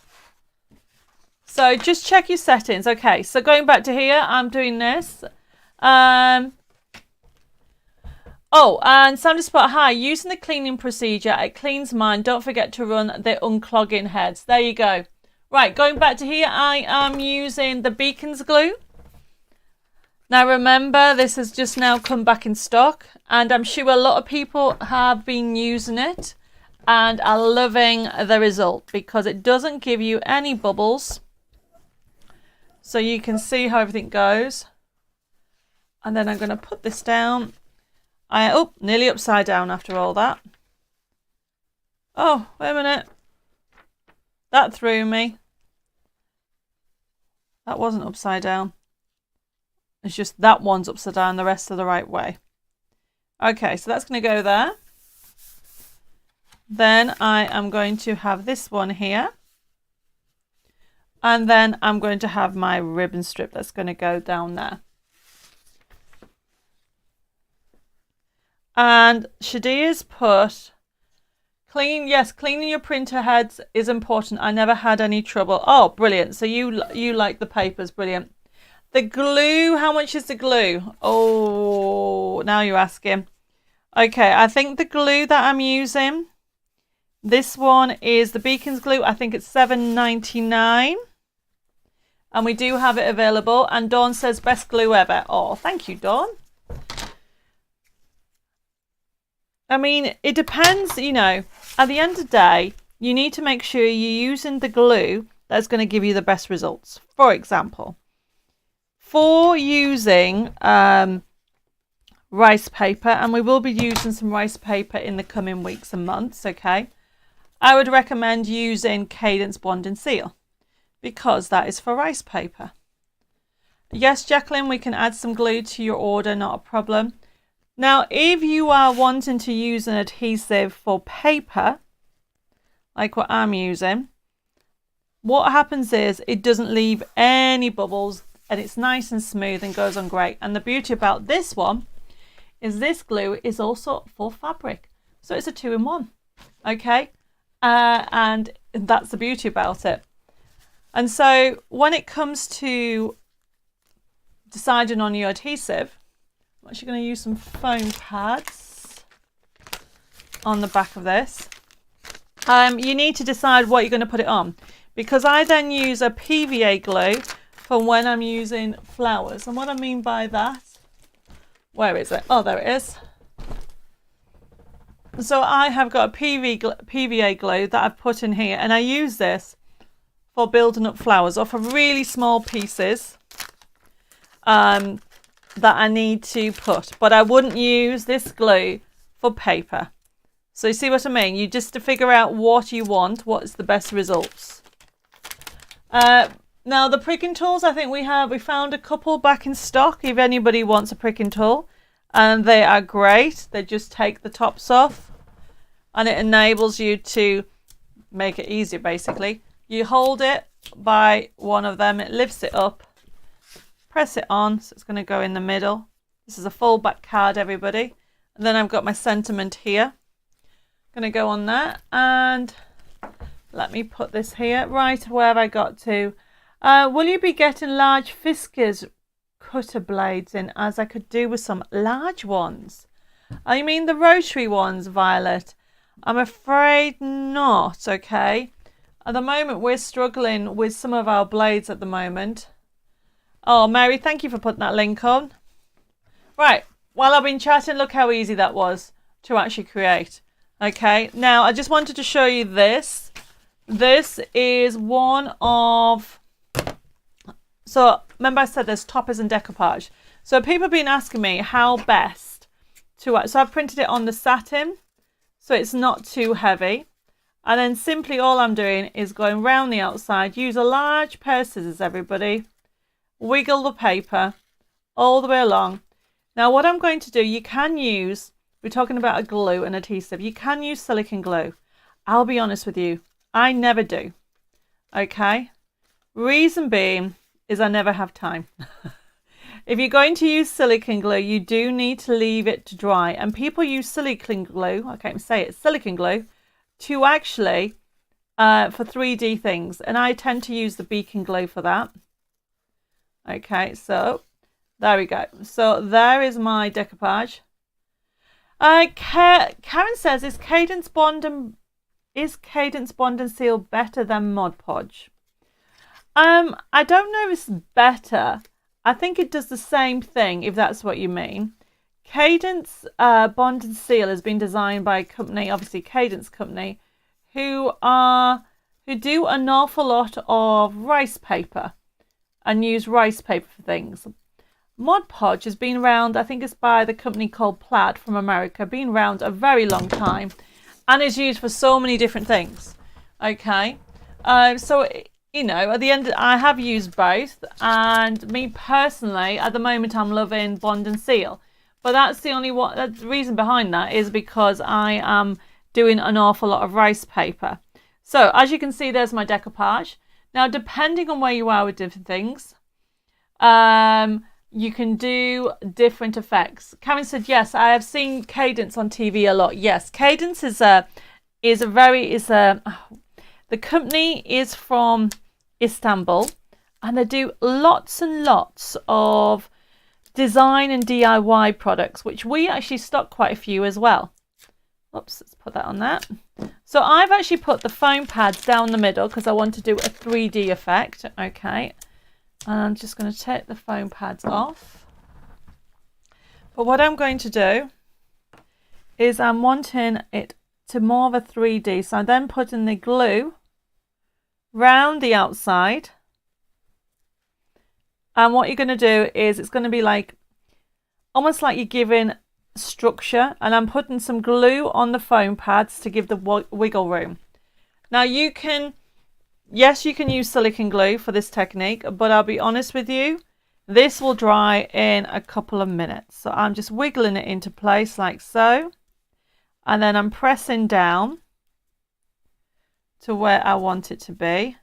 So just check your settings. Okay, so going back to here, I'm doing this. Oh, and Sam just put, hi, using the cleaning procedure, it cleans mine. Don't forget to run the unclogging heads. There you go. Right, going back to here, I am using the Beacons glue. Now remember, this has just now come back in stock, and I'm sure a lot of people have been using it and are loving the result because it doesn't give you any bubbles. So you can see how everything goes. And then I'm going to put this down. Oh, nearly upside down after all that. Oh, wait a minute. That threw me. That wasn't upside down. It's just that one's upside down, the rest are the right way. Okay, so that's going to go there. Then I am going to have this one here. And then I'm going to have my ribbon strip that's going to go down there. And Shadia's put, yes, cleaning your printer heads is important. I never had any trouble. Oh, brilliant. So you like the papers. Brilliant. The glue, how much is the glue? Oh, now you're asking. Okay, I think the glue that I'm using, this one is the Beacons glue. I think it's $7.99. And we do have it available. And Dawn says, best glue ever. Oh, thank you, Dawn. I mean, it depends, you know, at the end of the day, you need to make sure you're using the glue that's going to give you the best results. For example, for using rice paper, and we will be using some rice paper in the coming weeks and months, okay, I would recommend using Cadence Bond and Seal because that is for rice paper. Yes, Jacqueline, we can add some glue to your order, not a problem. Now, if you are wanting to use an adhesive for paper, like what I'm using, what happens is it doesn't leave any bubbles and it's nice and smooth and goes on great. And the beauty about this one is this glue is also full fabric. So it's a 2-in-1, okay? And that's the beauty about it. And so when it comes to deciding on your adhesive, I'm actually going to use some foam pads on the back of this. You need to decide what you're going to put it on, because I then use a PVA glue for when I'm using flowers. And what I mean by that, where is it? Oh, there it is. So I have got a PVA glue that I've put in here, and I use this for building up flowers or for really small pieces that I need to put. But I wouldn't use this glue for paper. So you see what I mean? You just to figure out what you want, what's the best results. Now the pricking tools, I think we found a couple back in stock if anybody wants a pricking tool, and they are great. They just take the tops off and it enables you to make it easier. Basically, you hold it by one of them, it lifts it up, press it on, so it's going to go in the middle. This is a full back card, everybody. And then I've got my sentiment here, going to go on that, and let me put this here. Right, where have I got to? Will you be getting large Fiskars cutter blades in, as I could do with some large ones? I mean the rotary ones, Violet? I'm afraid not, okay? At the moment, we're struggling with some of our blades at the moment. Oh, Mary, thank you for putting that link on. Right, while I've been chatting, look how easy that was to actually create. Okay, now I just wanted to show you this. This is one of... So, remember I said there's toppers and decoupage. So people have been asking me how best to... So I've printed it on the satin, so it's not too heavy. And then simply all I'm doing is going round the outside. Use a large pair of scissors, everybody. Wiggle the paper all the way along. Now what I'm going to do, you can use... We're talking about a glue and adhesive. You can use silicone glue. I'll be honest with you, I never do. Okay? Reason being is I never have time. If you're going to use silicone glue, you do need to leave it to dry. And people use silicone glue, I can't even say it, silicone glue, to actually, for 3D things. And I tend to use the beacon glue for that. Okay, so there we go. So there is my decoupage. Karen says, is Cadence Bond and Seal better than Mod Podge? I don't know if it's better. I think it does the same thing, if that's what you mean. Cadence Bond and Seal has been designed by a company, obviously Cadence Company, who do an awful lot of rice paper and use rice paper for things. Mod Podge has been around, I think it's by the company called Plaid from America, been around a very long time and is used for so many different things. Okay, so, you know, at the end, I have used both, and me personally, at the moment, I'm loving Bond and Seal. But that's the only one, the reason behind that is because I am doing an awful lot of rice paper. So, as you can see, there's my decoupage. Now, depending on where you are with different things, you can do different effects. Karen said, yes, I have seen Cadence on TV a lot. Yes, Cadence the company is from Istanbul, and they do lots and lots of design and DIY products, which we actually stock quite a few as well. Oops, let's put that on that. So I've actually put the foam pads down the middle because I want to do a 3D effect. Okay. And I'm just going to take the foam pads off. But what I'm going to do is I'm wanting it to more of a 3D. So I'm then putting the glue round the outside. And what you're going to do is it's going to be like, almost like you're giving structure. And I'm putting some glue on the foam pads to give the wiggle room. Now you can... Yes, you can use silicone glue for this technique, but I'll be honest with you, this will dry in a couple of minutes. So I'm just wiggling it into place like so, and then I'm pressing down to where I want it to be.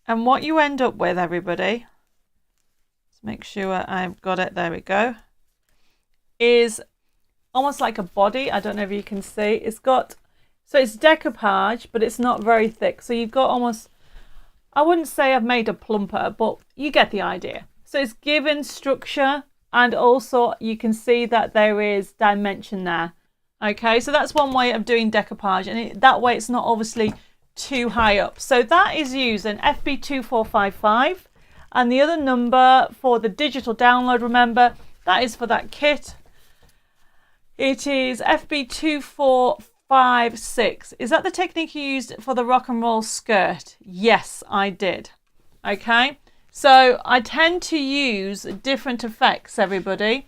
And what you end up with, everybody, let's make sure I've got it, there we go, is almost like a body. I don't know if you can see. It's got, so it's decoupage, but it's not very thick. So you've got almost, I wouldn't say I've made a plumper, but you get the idea. So it's given structure, and also you can see that there is dimension there. Okay, so that's one way of doing decoupage, and that way it's not obviously too high up. So that is using FB2455, and the other number for the digital download, remember, that is for that kit. It is FB2456. Is that the technique you used for the rock and roll skirt? Yes, I did. Okay, so I tend to use different effects, everybody.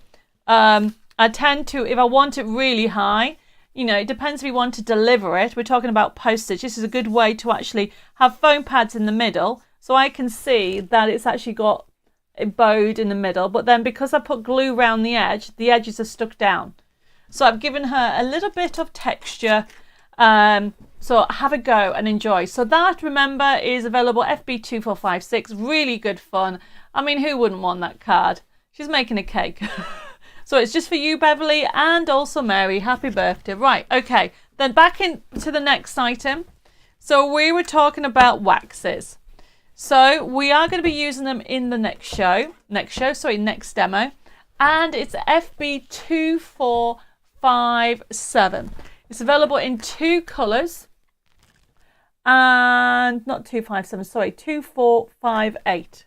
I tend to, if I want it really high, you know, it depends if you want to deliver it. We're talking about postage. This is a good way to actually have foam pads in the middle, so I can see that it's actually got a bowed in the middle, but then because I put glue around the edges are stuck down. So I've given her a little bit of texture. So have a go and enjoy. So that, remember, is available FB2456. Really good fun. I mean, who wouldn't want that card? She's making a cake. So it's just for you, Beverly, and also Mary. Happy birthday. Right, okay. Then back into the next item. So we were talking about waxes. So we are going to be using them in the next demo. And it's FB2457. It's available in two colours. And not 257, sorry, 2458.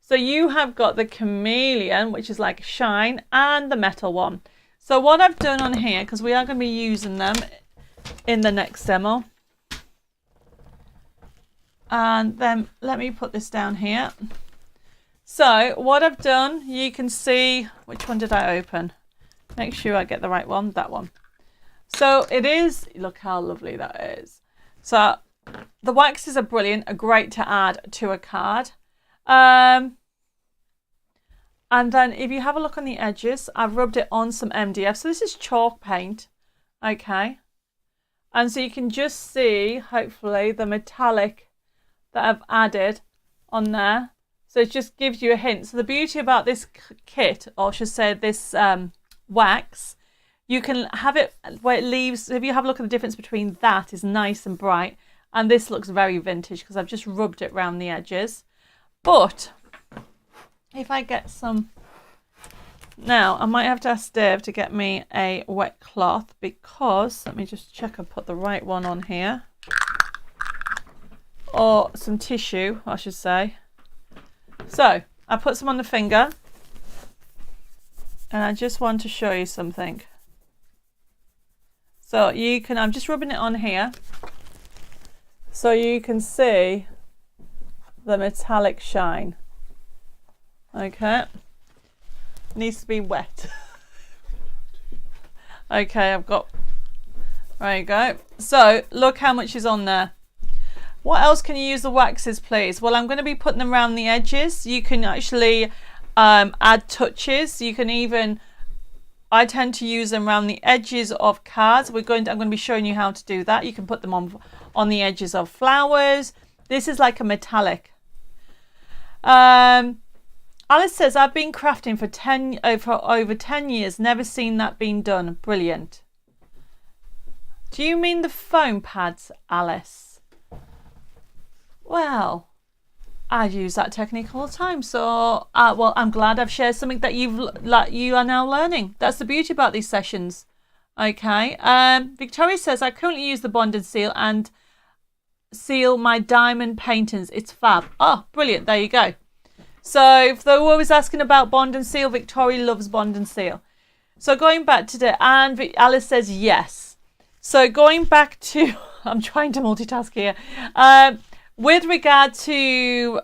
So you have got the chameleon, which is like shine, and the metal one. So what I've done on here, because we are going to be using them in the next demo. And then let me put this down here. So what I've done, you can see, which one did I open? Make sure I get the right one, that one. So it is, look how lovely that is. So the waxes are brilliant, are great to add to a card. And then if you have a look on the edges, I've rubbed it on some MDF. So this is chalk paint, okay? And so you can just see, hopefully, the metallic that I've added on there. So it just gives you a hint. So the beauty about this kit, or I should say this wax, you can have it where it leaves, if you have a look at the difference between that is nice and bright, and this looks very vintage because I've just rubbed it around the edges. But if I get some, now I might have to ask Dave to get me a wet cloth, because, let me just check I put the right one on here, or some tissue I should say. So I put some on the finger, and I just want to show you something. So you can, I'm just rubbing it on here so you can see the metallic shine. Okay, needs to be wet. Okay, I've got, there you go. So look how much is on there. What else can you use the waxes, please? Well, I'm going to be putting them around the edges. You can actually add touches. You can even, I tend to use them around the edges of cards. I'm going to be showing you how to do that. You can put them on the edges of flowers. This is like a metallic. Alice says, I've been crafting for over 10 years, never seen that being done. Brilliant. Do you mean the foam pads, Alice? Well, I use that technique all the time. So, well, I'm glad I've shared something that you are now learning. That's the beauty about these sessions. Okay. Victoria says, I currently use the bond and seal and seal my diamond paintings. It's fab. Oh, brilliant. There you go. So if they were always asking about bond and seal, Victoria loves bond and seal. So going back to the, and Alice says yes. So going back to, I'm trying to multitask here. With regard to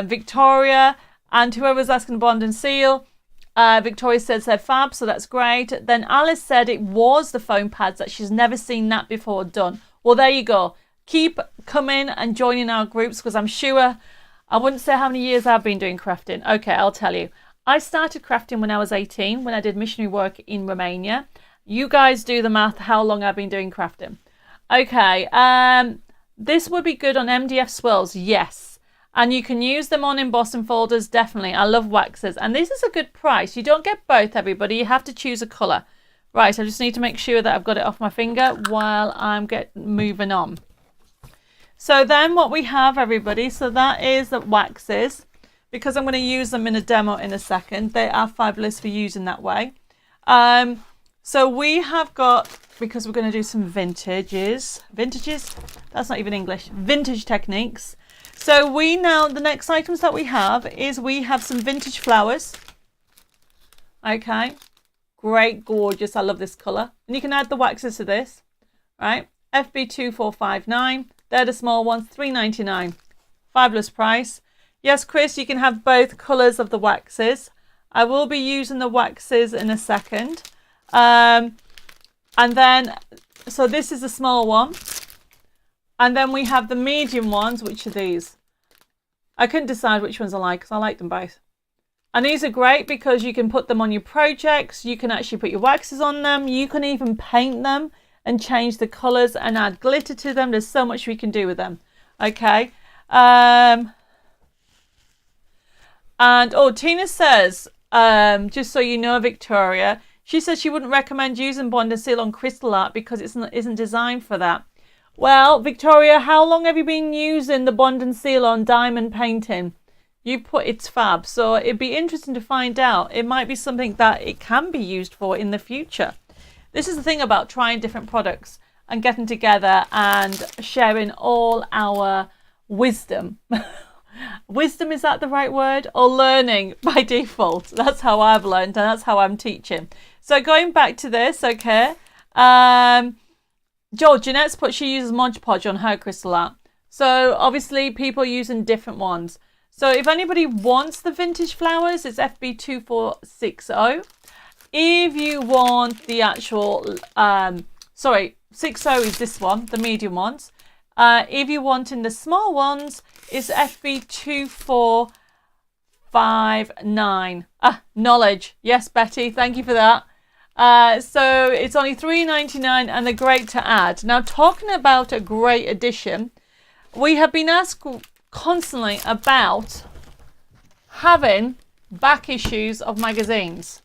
Victoria and whoever's asking bond and seal, Victoria says they're fab, so that's great. Then Alice said it was the foam pads, that she's never seen that before done. Well, there you go. Keep coming and joining our groups, because I'm sure, I wouldn't say how many years I've been doing crafting. Okay, I'll tell you. I started crafting when I was 18, when I did missionary work in Romania. You guys do the math, how long I've been doing crafting. Okay, this would be good on MDF swirls, yes. And you can use them on embossing folders, definitely. I love waxes. And this is a good price. You don't get both, everybody. You have to choose a colour. Right, I just need to make sure that I've got it off my finger while I'm moving on. So then what we have, everybody, so that is the waxes. Because I'm going to use them in a demo in a second. They are fabulous for using that way. So we have got, because we're going to do some vintages, that's not even English, vintage techniques. So the next items that we have is we have some vintage flowers. Okay, great, gorgeous, I love this colour. And you can add the waxes to this, right? FB2459, they're the small ones, $3.99, fabulous price. Yes, Chris, you can have both colours of the waxes. I will be using the waxes in a second. And then, so this is a small one. And then we have the medium ones, which are these. I couldn't decide which ones I like because I like them both. And these are great because you can put them on your projects. You can actually put your waxes on them. You can even paint them and change the colours and add glitter to them. There's so much we can do with them. Okay. And, oh, Tina says, just so you know, Victoria, she says she wouldn't recommend using Bond and Seal on crystal art because it isn't designed for that. Well, Victoria, how long have you been using the Bond and Seal on diamond painting? You put it's fab. So it'd be interesting to find out. It might be something that it can be used for in the future. This is the thing about trying different products and getting together and sharing all our wisdom. Wisdom, is that the right word? Or learning by default. That's how I've learned and that's how I'm teaching. So going back to this, okay. Jeanette's put she uses Mod Podge on her crystal art. So obviously people using different ones. So if anybody wants the vintage flowers, it's FB2460. If you want the actual, 60 is this one, the medium ones. If you're wanting the small ones, it's FB2459. Knowledge. Yes, Betty, thank you for that. So it's only $3.99 and they're great to add. Now, talking about a great addition, we have been asked constantly about having back issues of magazines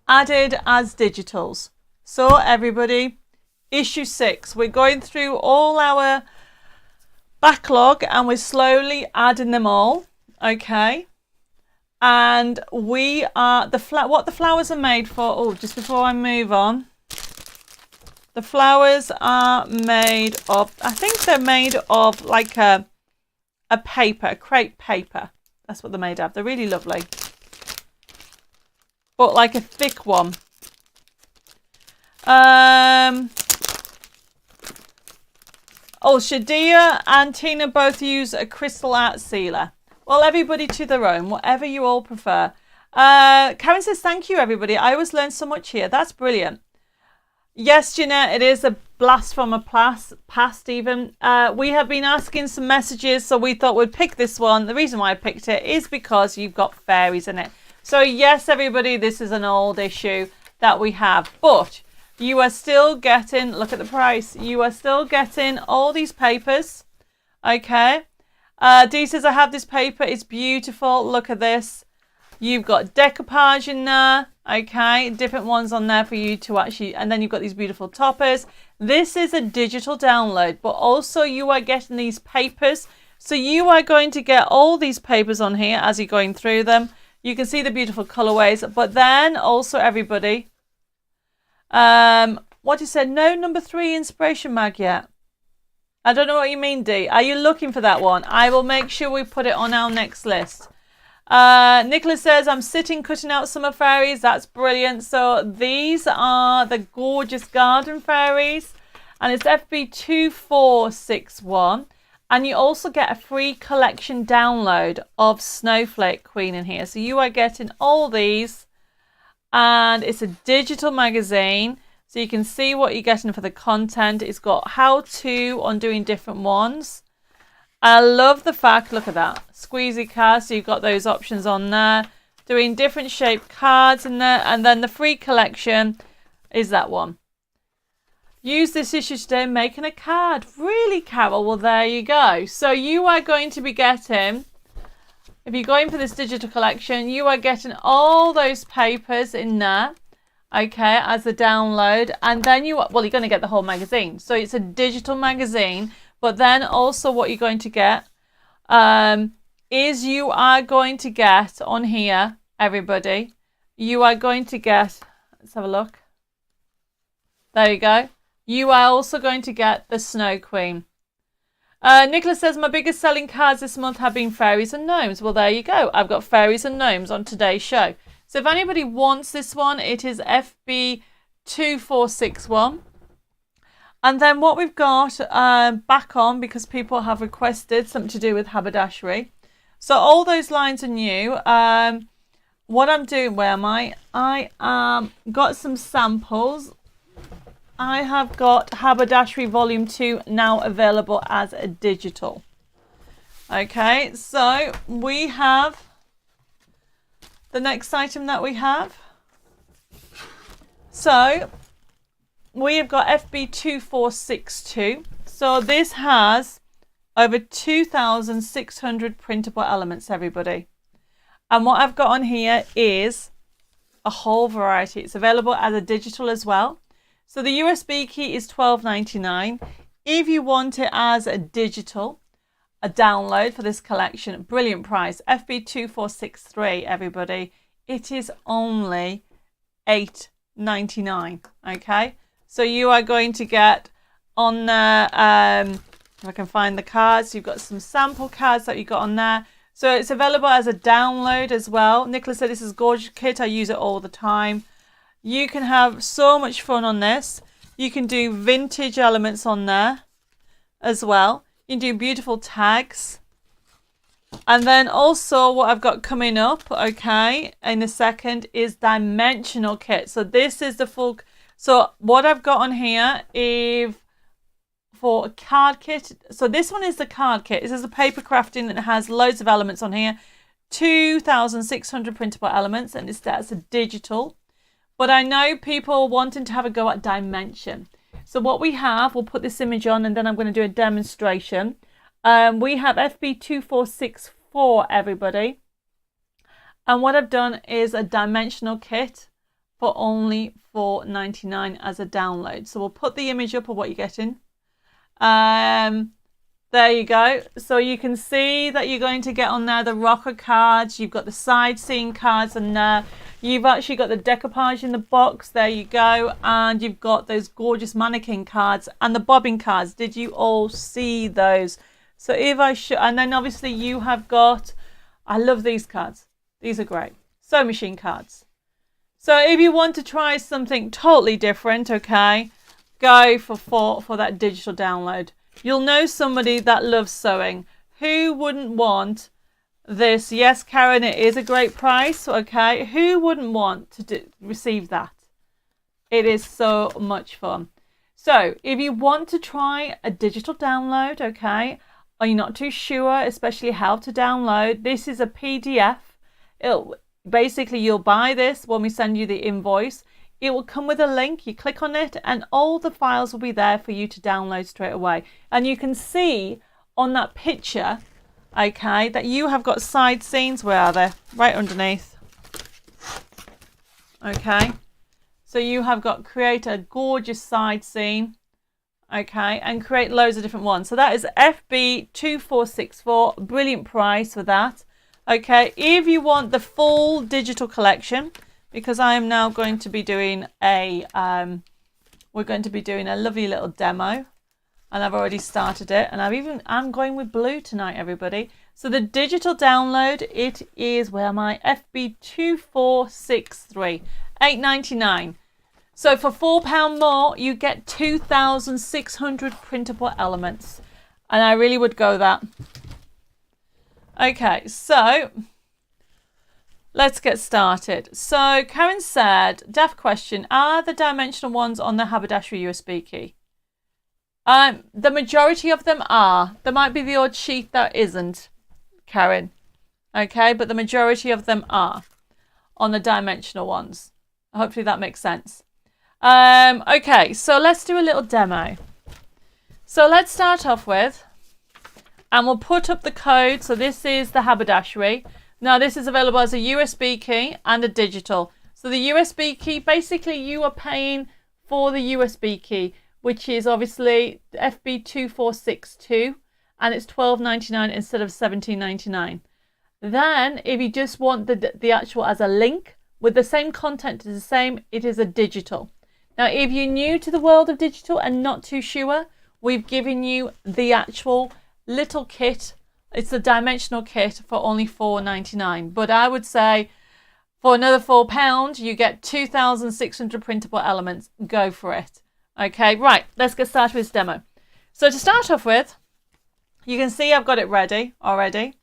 added as digitals. So everybody, issue 6, we're going through all our backlog and we're slowly adding them all. Okay. And we are what the flowers are made for. Oh, just before I move on, the flowers are made of, I think they're made of like a paper, a crepe paper. That's what they're made of. They're really lovely, but like a thick one. Oh, Shadia and Tina both use a crystal art sealer. Well, everybody to their own, whatever you all prefer. Karen says, thank you, everybody. I always learn so much here. That's brilliant. Yes, Jeanette, it is a blast from a past even. We have been asking some messages, so we thought we'd pick this one. The reason why I picked it is because you've got fairies in it. So, yes, everybody, this is an old issue that we have. But you are still getting, look at the price. You are still getting all these papers. Okay. Dee says, I have this paper. It's beautiful. Look at this. You've got decoupage in there. Okay. Different ones on there for you to actually, and then you've got these beautiful toppers. This is a digital download, but also you are getting these papers. So you are going to get all these papers on here as you're going through them. You can see the beautiful colorways, but then also everybody, what you said, no number 3 inspiration mag yet. I don't know what you mean, Dee. Are you looking for that one? I will make sure we put it on our next list. Nicholas says, I'm sitting cutting out summer fairies. That's brilliant. So these are the gorgeous garden fairies. And it's FB2461. And you also get a free collection download of Snowflake Queen in here. So you are getting all these. And it's a digital magazine. So you can see what you're getting for the content. It's got how-to on doing different ones. I love the fact, look at that, squeezy cards. So you've got those options on there. Doing different shaped cards in there. And then the free collection is that one. Use this issue today making a card. Really, Carol? Well, there you go. So you are going to be getting, if you're going for this digital collection, you are getting all those papers in there, okay, as a download. And then you're going to get the whole magazine. So it's a digital magazine. But then also what you're going to get is you are going to get on here, everybody, you are going to get, let's have a look. There you go. You are also going to get the Snow Queen. Nicholas says, my biggest selling cards this month have been fairies and gnomes. Well, there you go. I've got fairies and gnomes on today's show. So if anybody wants this one, it is FB2461. And then what we've got back on, because people have requested something to do with haberdashery. So all those lines are new. What I'm doing, where am I? I got some samples. I have got Haberdashery Volume 2 now available as a digital. Okay, so we have the next item that we have. So we have got FB2462. So this has over 2,600 printable elements, everybody. And what I've got on here is a whole variety. It's available as a digital as well. So the USB key is $12.99. If you want it as a digital, a download for this collection, brilliant price. FB2463, everybody. It is only $8.99. Okay, so you are going to get on there. If I can find the cards, you've got some sample cards that you got on there. So it's available as a download as well. Nicholas said this is a gorgeous kit. I use it all the time. You can have so much fun on this. You can do vintage elements on there as well. You can do beautiful tags. And then also what I've got coming up, okay, in a second is dimensional kit. So this is the full. So what I've got on here is for a card kit. So this one is the card kit. This is a paper crafting that has loads of elements on here. 2,600 printable elements, and that's a digital. But I know people wanting to have a go at dimension. So what we have, we'll put this image on and then I'm going to do a demonstration. We have FB2464, everybody. And what I've done is a dimensional kit for only $4.99 as a download. So we'll put the image up of what you're getting. There you go. So you can see that you're going to get on there the rocker cards. You've got the side scene cards and you've actually got the decoupage in the box. There you go. And you've got those gorgeous mannequin cards and the bobbing cards. Did you all see those? So if I show, and then obviously you have got, I love these cards. These are great. Sewing machine cards. So if you want to try something totally different, okay, go for that digital download. You'll know somebody that loves sewing. Who wouldn't want this? Yes, Karen, it is a great price, okay? Who wouldn't want to receive that? It is so much fun. So if you want to try a digital download, okay, or you're not too sure, especially how to download, this is a PDF. Basically, you'll buy this when we send you the invoice. It will come with a link. You click on it and all the files will be there for you to download straight away. And you can see on that picture, okay, that you have got side scenes. Where are they? Right underneath. Okay. So you have got create a gorgeous side scene. Okay. And create loads of different ones. So that is FB2464. Brilliant price for that. Okay. If you want the full digital collection, because I am now going to be doing we're going to be doing a lovely little demo, and I've already started it, and I'm going with blue tonight, everybody. So the digital download, it is, where am I? FB2463, $8.99. So for £4 more, you get 2,600 printable elements, and I really would go that. Okay, so let's get started. So Karen said, daft question, are the dimensional ones on the haberdashery USB key? The majority of them are. There might be the odd sheet that isn't, Karen. Okay, but the majority of them are on the dimensional ones. Hopefully that makes sense. Okay, so let's do a little demo. So let's start off with, and we'll put up the code. So this is the haberdashery. Now this is available as a USB key and a digital. So the USB key, basically you are paying for the USB key, which is obviously FB2462, and it's $12.99 instead of $17.99. Then if you just want the actual as a link with the same content is the same, it is a digital. Now if you're new to the world of digital and not too sure, we've given you the actual little kit. It's a dimensional kit for only $4.99. But I would say for another £4, you get 2,600 printable elements. Go for it. Okay, right, let's get started with this demo. So to start off with, you can see I've got it ready already.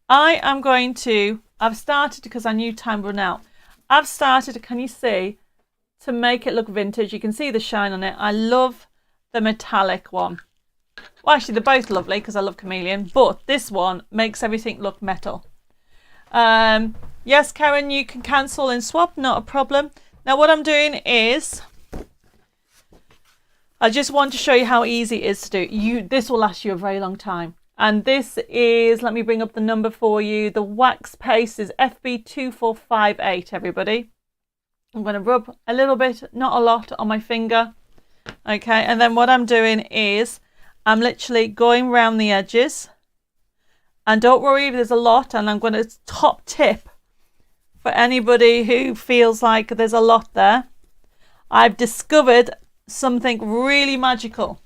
I've started because I knew time run out. I've started, can you see, to make it look vintage. You can see the shine on it. I love the metallic one. Well, actually, they're both lovely because I love chameleon, but this one makes everything look metal. Yes, Karen, you can cancel and swap, not a problem. Now, what I'm doing is, I just want to show you how easy it is to do. This will last you a very long time. And this is, let me bring up the number for you. The wax paste is FB2458, everybody. I'm going to rub a little bit, not a lot, on my finger. Okay, and then what I'm doing is I'm literally going around the edges. And don't worry if there's a lot, and I'm going to top tip for anybody who feels like there's a lot there. I've discovered something really magical.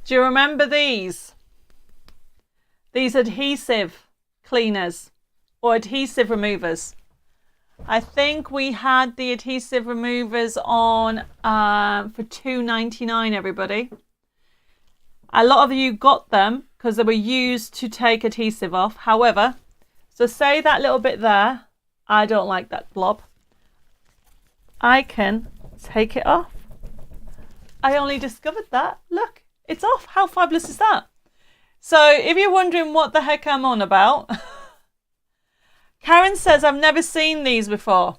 Do you remember these? These adhesive cleaners or adhesive removers. I think we had the adhesive removers on for $2.99, everybody. A lot of you got them because they were used to take adhesive off. However, so say that little bit there, I don't like that blob. I can take it off. I only discovered that. Look, it's off. How fabulous is that? So if you're wondering what the heck I'm on about, Karen says, I've never seen these before.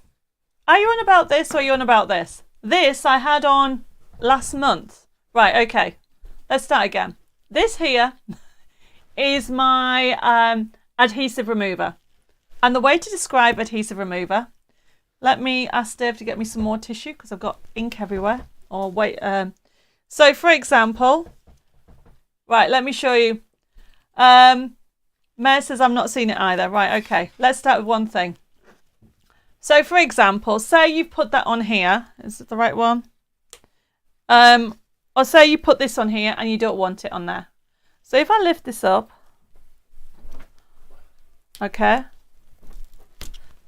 Are you on about this or are you on about this? This I had on last month. Right, okay. Let's start again. This here is my adhesive remover. And the way to describe adhesive remover, let me ask Dave to get me some more tissue because I've got ink everywhere. Or wait. So for example, right, let me show you. Mare says I've not seen it either. Right, okay. Let's start with one thing. So for example, say you put that on here. Is it the right one? Or say you put this on here and you don't want it on there. So if I lift this up, okay.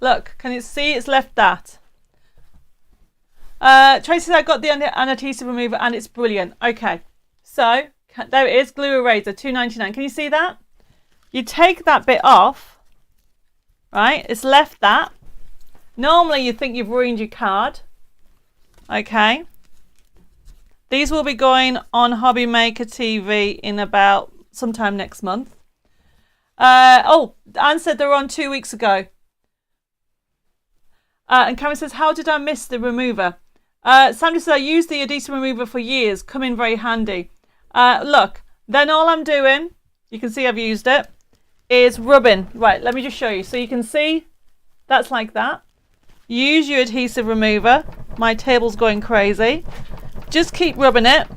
Look, can you see it's left that? Tracy says I got the an adhesive remover and it's brilliant. Okay, so there it is, glue eraser, $2.99. Can you see that? You take that bit off, right? It's left that. Normally you think you've ruined your card. Okay. These will be going on Hobby Maker TV in about sometime next month. Oh, Anne said they were on 2 weeks ago. And Karen says, how did I miss the remover? Sandra says, I used the adhesive remover for years. Come in very handy. Look, then all I'm doing, you can see I've used it, is rubbing. Right, let me just show you. So you can see that's like that. Use your adhesive remover. My table's going crazy. Just keep rubbing it.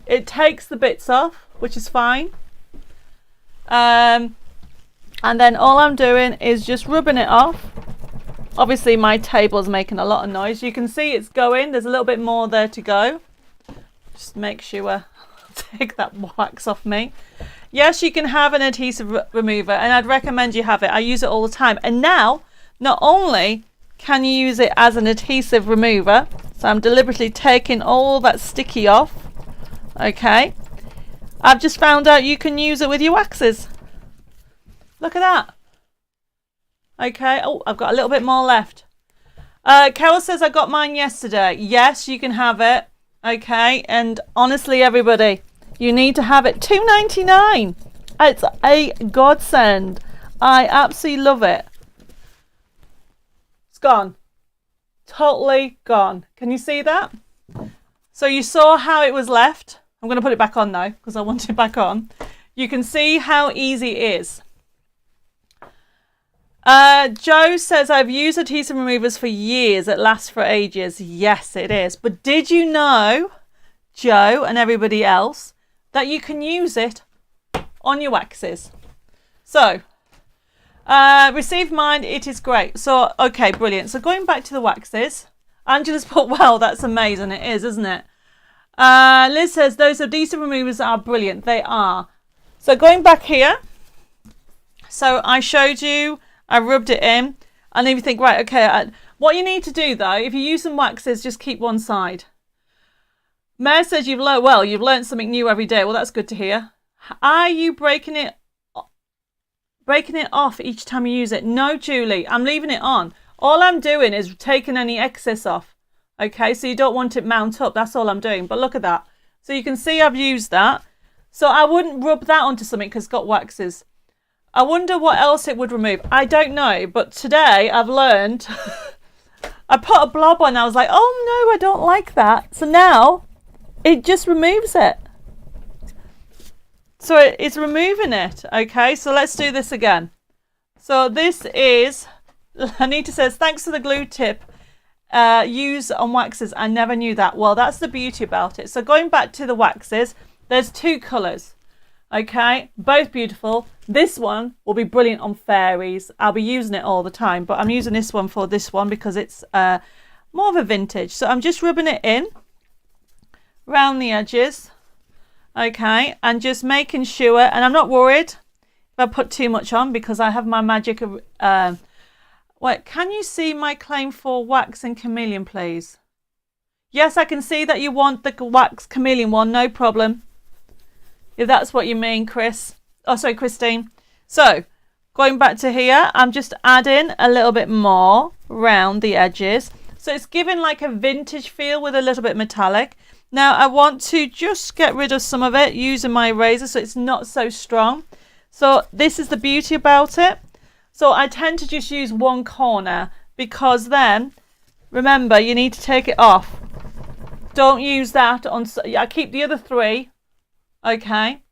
It takes the bits off, which is fine. And then all I'm doing is just rubbing it off. Obviously my table's making a lot of noise. You can see it's going. There's a little bit more there to go. Just make sure take that wax off me. Yes, you can have an adhesive remover and I'd recommend you have it. I use it all the time. And now, not only can you use it as an adhesive remover, so I'm deliberately taking all that sticky off. Okay. I've just found out you can use it with your waxes. Look at that. Okay. Oh, I've got a little bit more left. Carol says I got mine yesterday. Yes, you can have it. Okay. And honestly, everybody, you need to have it. $2.99. It's a godsend. I absolutely love it. It's gone. totally gone. Can you see that? So you saw how it was left. I'm going to put it back on now because I want it back on. You can see how easy it is. Joe says, I've used adhesive removers for years. It lasts for ages. Yes, it is. But did you know, Joe and everybody else, that you can use it on your waxes? So, received mine. It is great. So, okay, brilliant. So going back to the waxes, Angela's put, well, that's amazing. It is, isn't it? Liz says, those adhesive removers are brilliant. They are. So going back here, so I showed you, I rubbed it in, and then you think, right, okay, what you need to do though, if you use some waxes, just keep one side. Mare says you've learned something new every day. Well, that's good to hear. Are you breaking it off each time you use it? No, Julie, I'm leaving it on. All I'm doing is taking any excess off. Okay, so you don't want it mount up. That's all I'm doing. But look at that. So you can see I've used that. So I wouldn't rub that onto something because it's got waxes. I wonder what else it would remove. I don't know. But today I've learned. I put a blob on. I was like, oh no, I don't like that. So now it just removes it. So it's removing it. Okay, so let's do this again. So this is, Anita says, thanks for the glue tip. Use on waxes. I never knew that. Well, that's the beauty about it. So going back to the waxes, there's two colours. Okay, both beautiful. This one will be brilliant on fairies. I'll be using it all the time, but I'm using this one for this one because it's more of a vintage. So I'm just rubbing it in around the edges. Okay, and just making sure, and I'm not worried if I put too much on because I have my magic. Wait, can you see my claim for wax and chameleon, please? Yes, I can see that you want the wax chameleon one, no problem. If that's what you mean, Chris. Oh, sorry, Christine. So, going back to here, I'm just adding a little bit more around the edges. So it's giving like a vintage feel with a little bit metallic. Now, I want to just get rid of some of it using my razor so it's not so strong. So this is the beauty about it. So I tend to just use one corner because then, remember, you need to take it off. Don't use that on, I keep the other three, okay?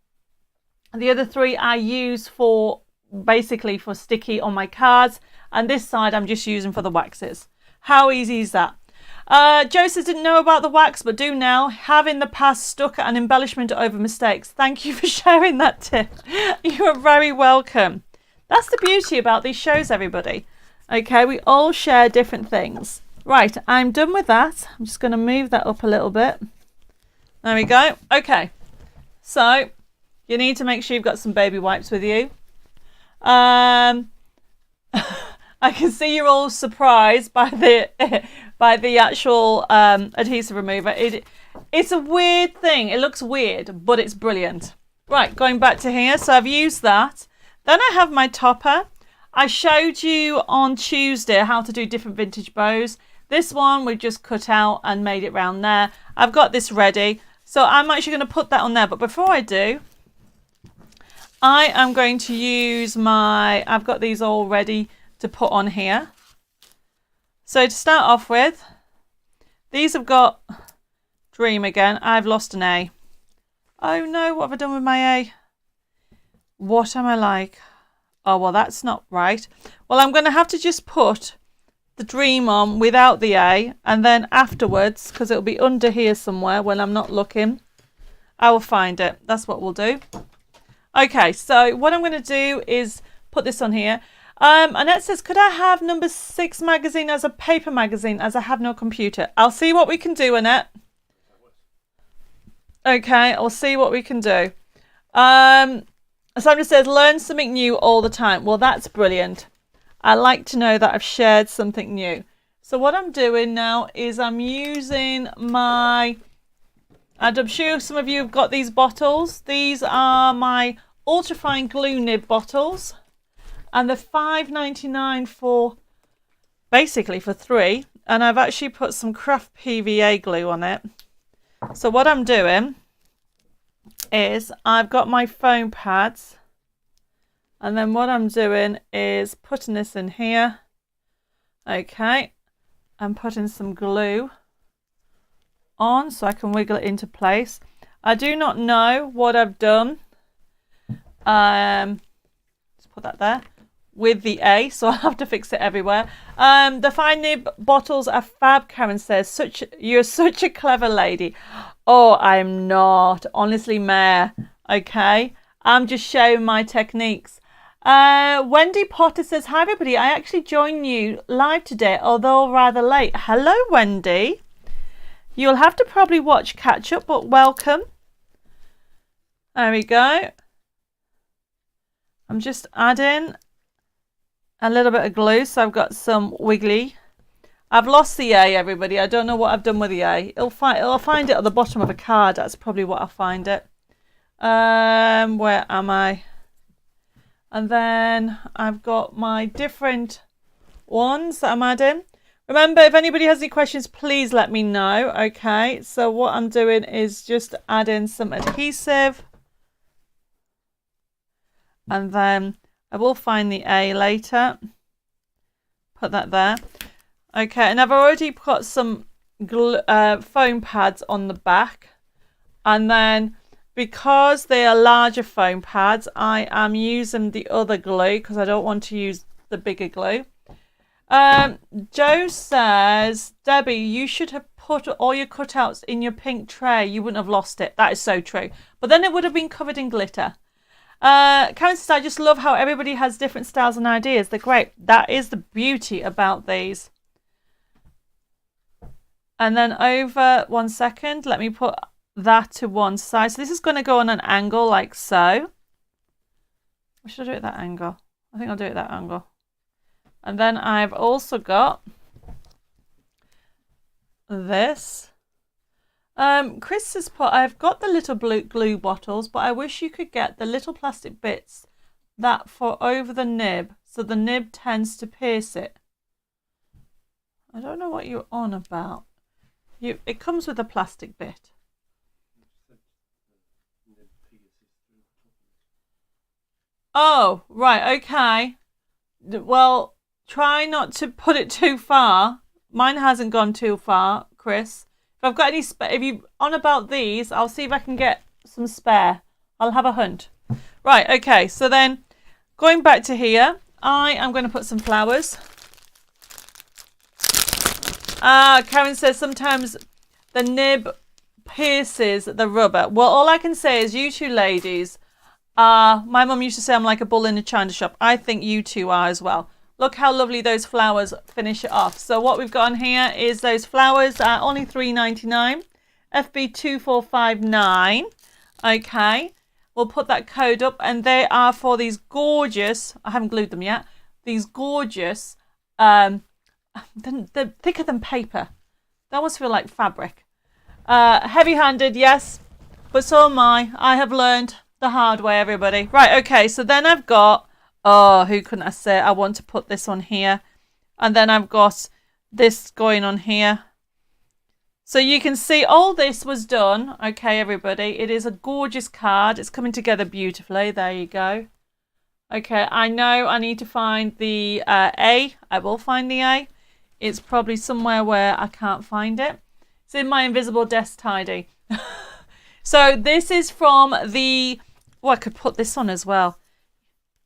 The other three I use for, basically for sticky on my cards. And this side I'm just using for the waxes. How easy is that? Joseph didn't know about the wax, but do now. Have in the past stuck an embellishment over mistakes. Thank you for sharing that tip. You are very welcome. That's the beauty about these shows, everybody. Okay, we all share different things. Right, I'm done with that. I'm just going to move that up a little bit. There we go. Okay, so you need to make sure you've got some baby wipes with you. I can see you're all surprised by the actual adhesive remover. It's a weird thing. It looks weird, but it's brilliant. Right, going back to here. So I've used that. Then I have my topper. I showed you on Tuesday how to do different vintage bows. This one we just cut out and made it round there. I've got this ready. So I'm actually going to put that on there. But before I do, I am going to use I've got these all ready to put on here. So to start off with, these have got Dream again. I've lost an A. Oh no, what have I done with my A? What am I like? Oh, well, that's not right. Well, I'm going to have to just put the Dream on without the A, and then afterwards, because it'll be under here somewhere when I'm not looking, I will find it. That's what we'll do. Okay, so what I'm going to do is put this on here. Annette says, could I have number 6 magazine as a paper magazine as I have no computer? I'll see what we can do, Annette. Okay, I'll see what we can do. Sandra says, learn something new all the time. Well, that's brilliant. I like to know that I've shared something new. So what I'm doing now is I'm using and I'm sure some of you have got these bottles. These are my ultrafine glue nib bottles. And they're $5.99 for, basically for 3. And I've actually put some craft PVA glue on it. So what I'm doing is I've got my foam pads, and then what I'm doing is putting this in here. Okay, I'm putting some glue on so I can wiggle it into place. I do not know what I've done. Let's put that there with the A, so I'll have to fix it everywhere. The fine nib bottles are fab, Karen says. You're such a clever lady. Oh, I'm not. Honestly, Mare. Okay. I'm just showing my techniques. Wendy Potter says, hi everybody. I actually joined you live today, although rather late. Hello, Wendy. You'll have to probably watch catch up, but welcome. There we go. I'm just adding a little bit of glue, so I've got some wiggly. I've lost the A, everybody. I don't know what I've done with the A. I'll find it at the bottom of a card. That's probably what I'll find it. Where am I? And then I've got my different ones that I'm adding. Remember, if anybody has any questions, please let me know. Okay, so what I'm doing is just adding some adhesive. And then I will find the A later. Put that there. Okay, and I've already put some foam pads on the back. And then because they are larger foam pads, I am using the other glue because I don't want to use the bigger glue. Joe says, Debbie, you should have put all your cutouts in your pink tray. You wouldn't have lost it. That is so true. But then it would have been covered in glitter. Karen says, I just love how everybody has different styles and ideas. They're great. That is the beauty about these. And then over, 1 second, let me put that to one side. So this is going to go on an angle like so. Or should I do it at that angle? I think I'll do it at that angle. And then I've also got this. Chris has put, I've got the little blue glue bottles, but I wish you could get the little plastic bits that for over the nib, so the nib tends to pierce it. I don't know what you're on about. It comes with a plastic bit. Oh, right, okay. Well, try not to put it too far. Mine hasn't gone too far, Chris. If I've got any if you on about these, I'll see if I can get some spare. I'll have a hunt. Right, okay, so then going back to here, I am going to put some flowers. Karen says sometimes the nib pierces the rubber. Well, all I can say is you two ladies are, my mum used to say I'm like a bull in a china shop. I think you two are as well. Look how lovely those flowers finish it off. So what we've got on here is those flowers are only $3.99. FB2459. Okay. We'll put that code up and they are for these gorgeous, I haven't glued them yet, these gorgeous, they're thicker than paper. They almost feel like fabric. Heavy-handed, yes, but so am I. I have learned the hard way, everybody. Right, okay, so then I've got, oh, who couldn't I say? I want to put this on here. And then I've got this going on here. So you can see all this was done. Okay, everybody. It is a gorgeous card. It's coming together beautifully. There you go. Okay, I know I need to find the A. I will find the A. It's probably somewhere where I can't find it. It's in my invisible desk tidy. So this is from the... Oh, I could put this on as well.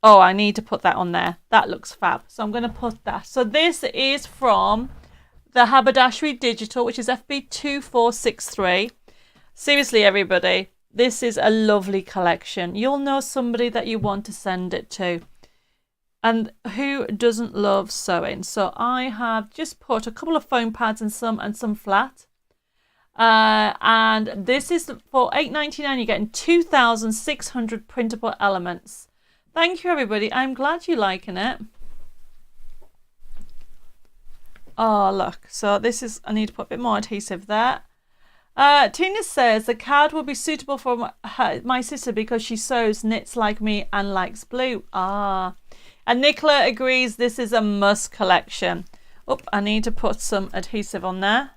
Oh, I need to put that on there. That looks fab. So I'm going to put that. So this is from the Haberdashery Digital, which is FB2463. Seriously, everybody, this is a lovely collection. You'll know somebody that you want to send it to. And who doesn't love sewing? So I have just put a couple of foam pads and some flat. And this is for $8.99. You're getting 2,600 printable elements. Thank you, everybody. I'm glad you're liking it. Oh, look. So this is, I need to put a bit more adhesive there. Tina says the card will be suitable for my sister because she sews, knits like me and likes blue. Ah. And Nicola agrees this is a must collection. Oh, I need to put some adhesive on there.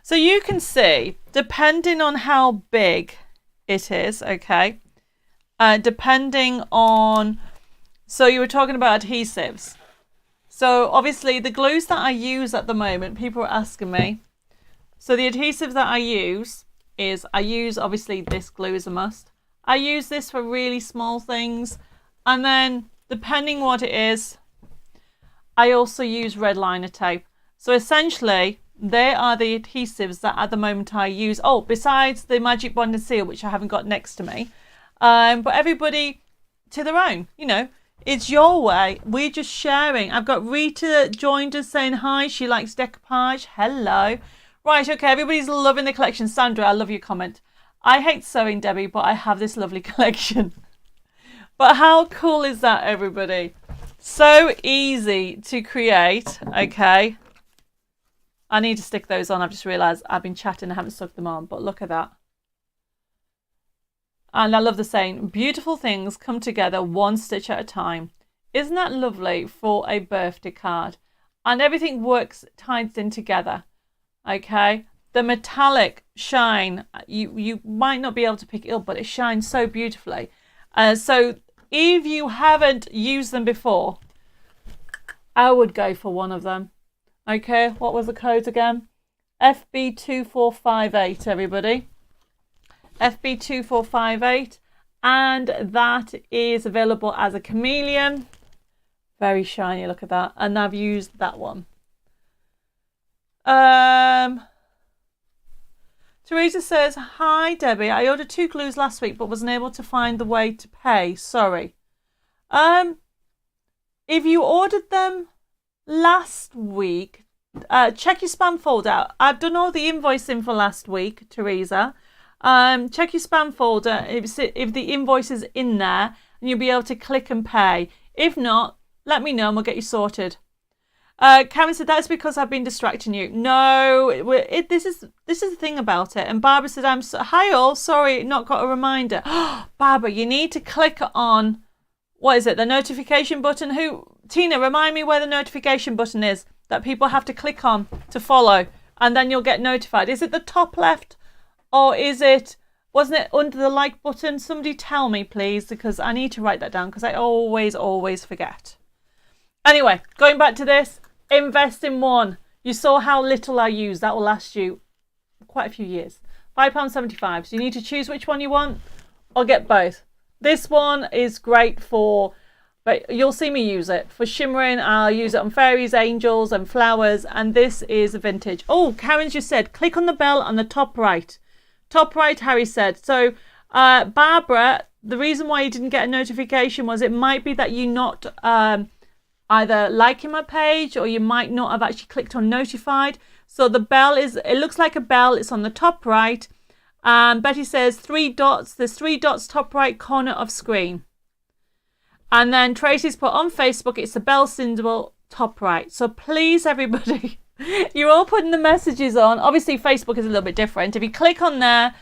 So you can see, depending on how big it is, okay, depending on, so you were talking about adhesives. So obviously the glues that I use at the moment, people are asking me. So the adhesives that I use obviously this glue is a must. I use this for really small things. And then depending what it is, I also use red liner tape. So essentially, they are the adhesives that at the moment I use. Oh, besides the Magic Bond and Seal, which I haven't got next to me. But everybody to their own, you know. It's your way. We're just sharing. I've got Rita joined us saying hi. She likes decoupage. Hello. Right, okay. Everybody's loving the collection. Sandra, I love your comment. I hate sewing, Debbie, but I have this lovely collection. But how cool is that, everybody? So easy to create. Okay. I need to stick those on. I've just realised I've been chatting. I haven't stuck them on. But look at that. And I love the saying, beautiful things come together one stitch at a time. Isn't that lovely for a birthday card? And everything works, ties in together. Okay. The metallic shine, you might not be able to pick it up, but it shines so beautifully. So if you haven't used them before, I would go for one of them. Okay, what was the code again? FB2458, everybody. FB2458, and that is available as a chameleon. Very shiny, look at that. And I've used that one. Teresa says, hi Debbie, I ordered 2 glues last week but wasn't able to find the way to pay. Sorry. If you ordered them last week, check your spam folder. I've done all the invoicing for last week, Teresa. Check your spam folder if the invoice is in there, and you'll be able to click and pay. If not, let me know and we'll get you sorted. Karen said, that's because I've been distracting you. No, this is the thing about it. And Barbara said, hi all, sorry, not got a reminder. Barbara, you need to click on, what is it, the notification button? Tina, remind me where the notification button is that people have to click on to follow, and then you'll get notified. Is it the top left? Or wasn't it under the like button? Somebody tell me, please, because I need to write that down because I always forget. Anyway, going back to this, invest in one. You saw how little I use. That will last you quite a few years. £5.75. So you need to choose which one you want or get both. This one is great but you'll see me use it. For shimmering, I'll use it on fairies, angels, and flowers. And this is vintage. Oh, Karen just said, click on the bell on the top right. Top right, Harry said. So, Barbara, the reason why you didn't get a notification was it might be that you not either liking my page or you might not have actually clicked on notified. So the bell it looks like a bell. It's on the top right. Betty says 3 dots. There's 3 dots top right corner of screen. And then Tracy's put on Facebook, it's the bell symbol top right. So please, everybody, you're all putting the messages on. Obviously, Facebook is a little bit different. If you click on there,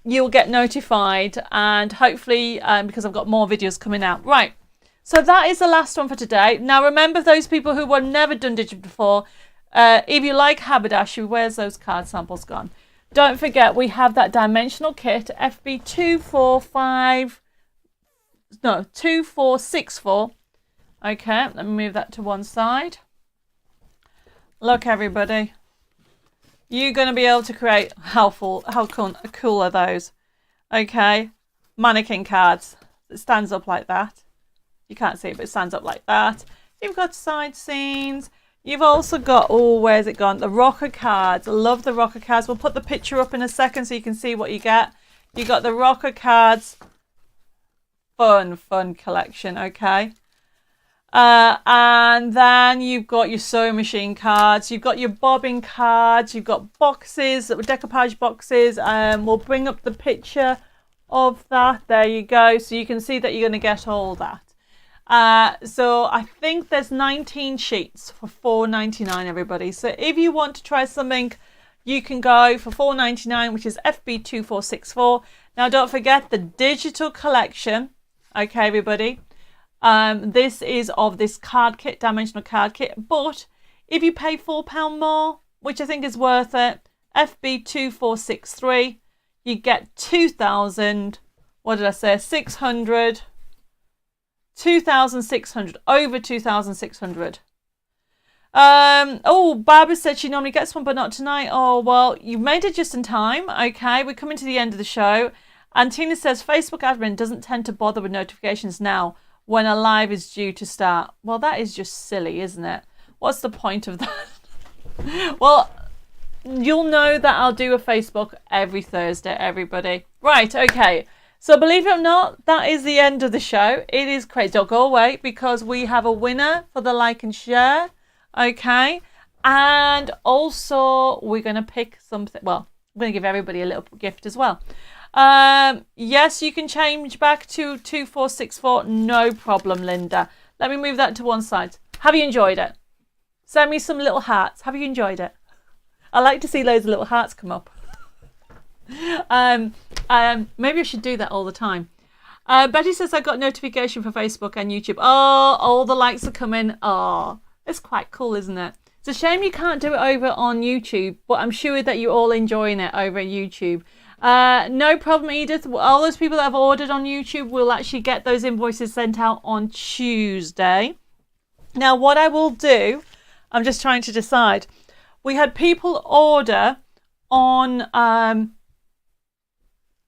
you'll get notified. And hopefully, because I've got more videos coming out. Right. So that is the last one for today. Now, remember those people who were never done digital before. If you like haberdashery, where's those card samples gone? Don't forget, we have that dimensional kit, FB2464. Okay, let me move that to one side. Look, everybody. You're going to be able to create, how cool are those? Okay, mannequin cards. It stands up like that. You can't see it, but it stands up like that. You've got side scenes. You've also got, oh, where's it gone? The rocker cards. I love the rocker cards. We'll put the picture up in a second so you can see what you get. You got the rocker cards. Fun collection, okay? And then you've got your sewing machine cards. You've got your bobbin cards. You've got boxes, decoupage boxes. We'll bring up the picture of that. There you go. So you can see that you're going to get all that. So I think there's 19 sheets for $4.99, everybody. So if you want to try something, you can go for $4.99, which is FB2464. Now, don't forget the digital collection. Okay, everybody. This is of this card kit, dimensional card kit. But if you pay £4 more, which I think is worth it, FB2463, you get 2,000. What did I say? 600. 2,600, over 2,600. Oh, Barbara said she normally gets one, but not tonight. Oh, well, you've made it just in time. Okay, we're coming to the end of the show. And Tina says Facebook admin doesn't tend to bother with notifications now when a live is due to start. Well, that is just silly, isn't it? What's the point of that? Well, you'll know that I'll do a Facebook every Thursday, everybody. Right, okay. So believe it or not, that is the end of the show. It is crazy. Don't go away because we have a winner for the like and share. Okay. And also we're going to pick something. Well, I'm going to give everybody a little gift as well. Yes, you can change back to 2464. No problem, Linda. Let me move that to one side. Have you enjoyed it? Send me some little hearts. Have you enjoyed it? I like to see loads of little hearts come up. Maybe I should do that all the time. Betty says I got notification for Facebook and YouTube. Oh, all the likes are coming. Oh, it's quite cool, isn't it? It's a shame you can't do it over on YouTube, but I'm sure that you're all enjoying it over at YouTube. No problem, Edith. All those people that have ordered on YouTube will actually get those invoices sent out on Tuesday. Now, what I will do, I'm just trying to decide. We had people order on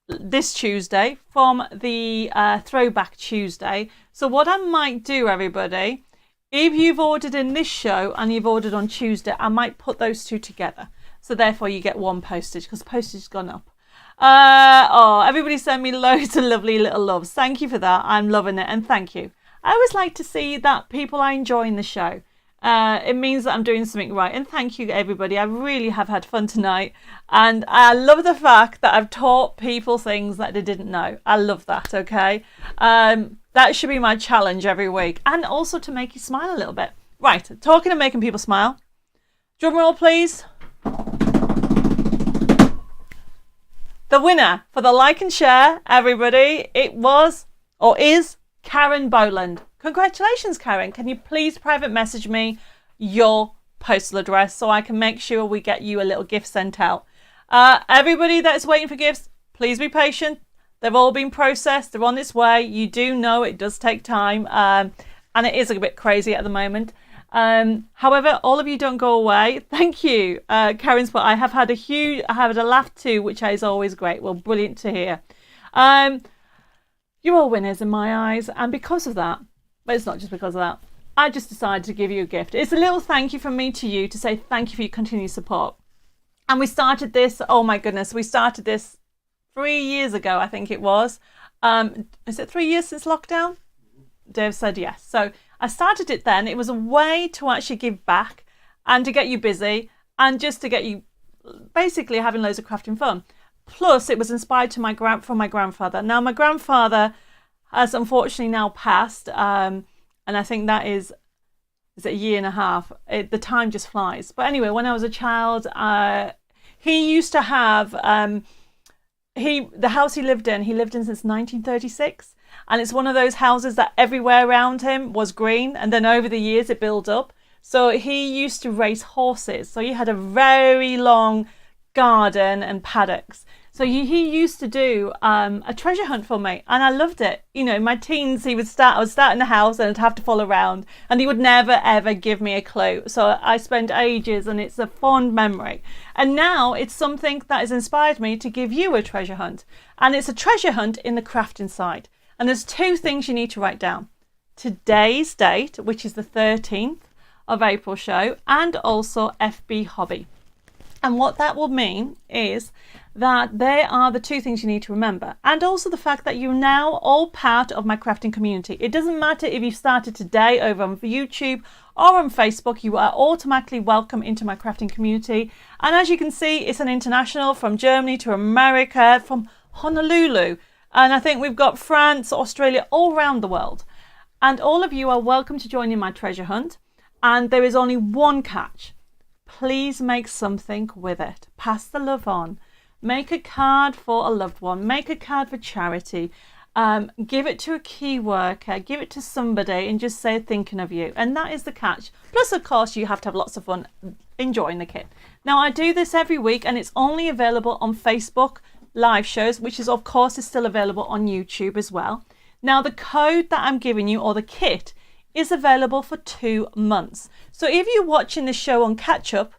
this Tuesday from the Throwback Tuesday. So what I might do, everybody, if you've ordered in this show and you've ordered on Tuesday, I might put those two together. So therefore you get one postage because postage has gone up. Oh, everybody sent me loads of lovely little loves. Thank you for that. I'm loving it and thank you. I always like to see that people are enjoying the show. It means that I'm doing something right. And thank you, everybody. I really have had fun tonight. And I love the fact that I've taught people things that they didn't know. I love that, okay? That should be my challenge every week. And also to make you smile a little bit. Right, talking and making people smile. Drum roll, please. The winner for the like and share, everybody, it was, or is, Karen Boland. Congratulations, Karen. Can you please private message me your postal address so I can make sure we get you a little gift sent out? Everybody that is waiting for gifts, please be patient. They've all been processed. They're on its way. You do know it does take time, and it is a bit crazy at the moment. However, all of you don't go away. Thank you, Karen's. But I have had a laugh too, which is always great. Well, brilliant to hear. You're all winners in my eyes, and because of that. But it's not just because of that. I just decided to give you a gift. It's a little thank you from me to you to say thank you for your continued support. And we started this, oh my goodness, we started this 3 years ago, I think it was. Is it 3 years since lockdown? Dave said yes. So I started it then. It was a way to actually give back and to get you busy and just to get you basically having loads of crafting fun. Plus, it was inspired from my grandfather. Now, my grandfather has unfortunately now passed, and I think that is a year and a half. The time just flies. But anyway, when I was a child, he used to have the house he lived in since 1936, and it's one of those houses that everywhere around him was green, and then over the years it built up. So he used to race horses. So he had a very long garden and paddocks. So he used to do a treasure hunt for me, and I loved it. You know, in my teens, I would start in the house and I'd have to follow around, and he would never ever give me a clue. So I spent ages, and it's a fond memory. And now it's something that has inspired me to give you a treasure hunt, and it's a treasure hunt in the crafting side. And there's two things you need to write down: today's date, which is the 13th of April show, and also FB hobby. And what that will mean is that they are the two things you need to remember. And also the fact that you're now all part of my crafting community. It doesn't matter if you started today over on YouTube or on Facebook, you are automatically welcome into my crafting community. And as you can see, it's an international, from Germany to America, from Honolulu. And I think we've got France, Australia, all around the world. And all of you are welcome to join in my treasure hunt. And there is only one catch. Please make something with it. Pass the love on. Make a card for a loved one. Make a card for charity. Give it to a key worker. Give it to somebody and just say thinking of you. And that is the catch. Plus, of course, you have to have lots of fun enjoying the kit. Now, I do this every week, and it's only available on Facebook live shows, which is, of course, is still available on YouTube as well. Now, the code that I'm giving you, or the kit, is available for 2 months. So if you're watching this show on catch up,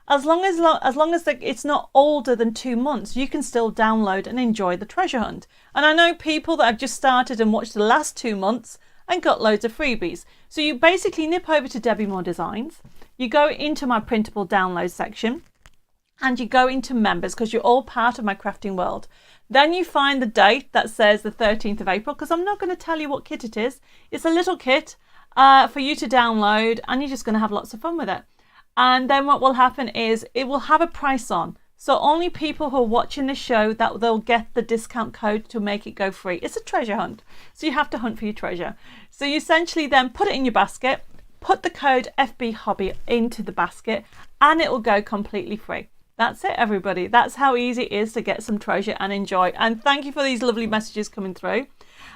as long as it's not older than 2 months, you can still download and enjoy the treasure hunt. And I know people that have just started and watched the last 2 months and got loads of freebies. So you basically nip over to Debbie Moore Designs, you go into my printable download section, and you go into members because you're all part of my crafting world. Then you find the date that says the 13th of April, because I'm not going to tell you what kit it is. It's a little kit for you to download, and you're just going to have lots of fun with it. And then what will happen is it will have a price on. So only people who are watching this show, that they'll get the discount code to make it go free. It's a treasure hunt. So you have to hunt for your treasure. So you essentially then put it in your basket, put the code FB Hobby into the basket, and it will go completely free. That's it, everybody. That's how easy it is to get some treasure and enjoy. And thank you for these lovely messages coming through.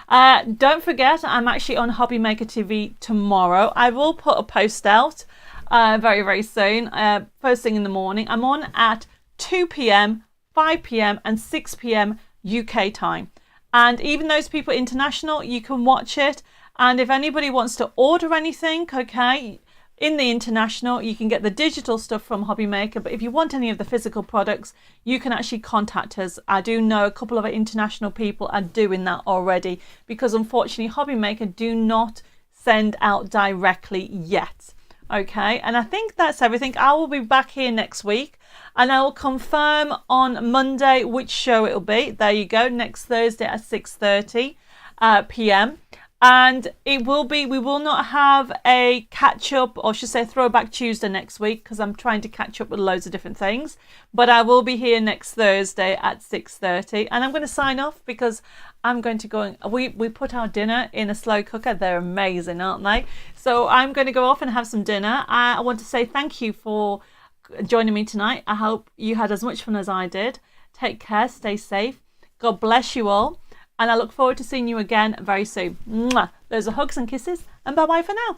Don't forget, I'm actually on Hobby Maker TV tomorrow. I will put a post out very, very soon, first thing in the morning. I'm on at 2 p.m, 5 p.m, and 6 p.m. UK time. And even those people international, you can watch it. And if anybody wants to order anything, okay, in the international, you can get the digital stuff from Hobby Maker. But if you want any of the physical products, you can actually contact us. I do know a couple of international people are doing that already, because unfortunately, Hobby Maker do not send out directly yet. Okay, and I think that's everything. I will be back here next week, and I will confirm on Monday which show it will be. There you go, next Thursday at 6:30 p.m. And it will be, we will not have a catch up, or should say throwback Tuesday next week, because I'm trying to catch up with loads of different things. But I will be here next Thursday at 6:30, and I'm going to sign off because I'm going to go and we put our dinner in a slow cooker. They're amazing, aren't they? So I'm going to go off and have some dinner. I want to say thank you for joining me tonight. I hope you had as much fun as I did. Take care, stay safe. God bless you all. And I look forward to seeing you again very soon. Mwah. Those are hugs and kisses, and bye-bye for now.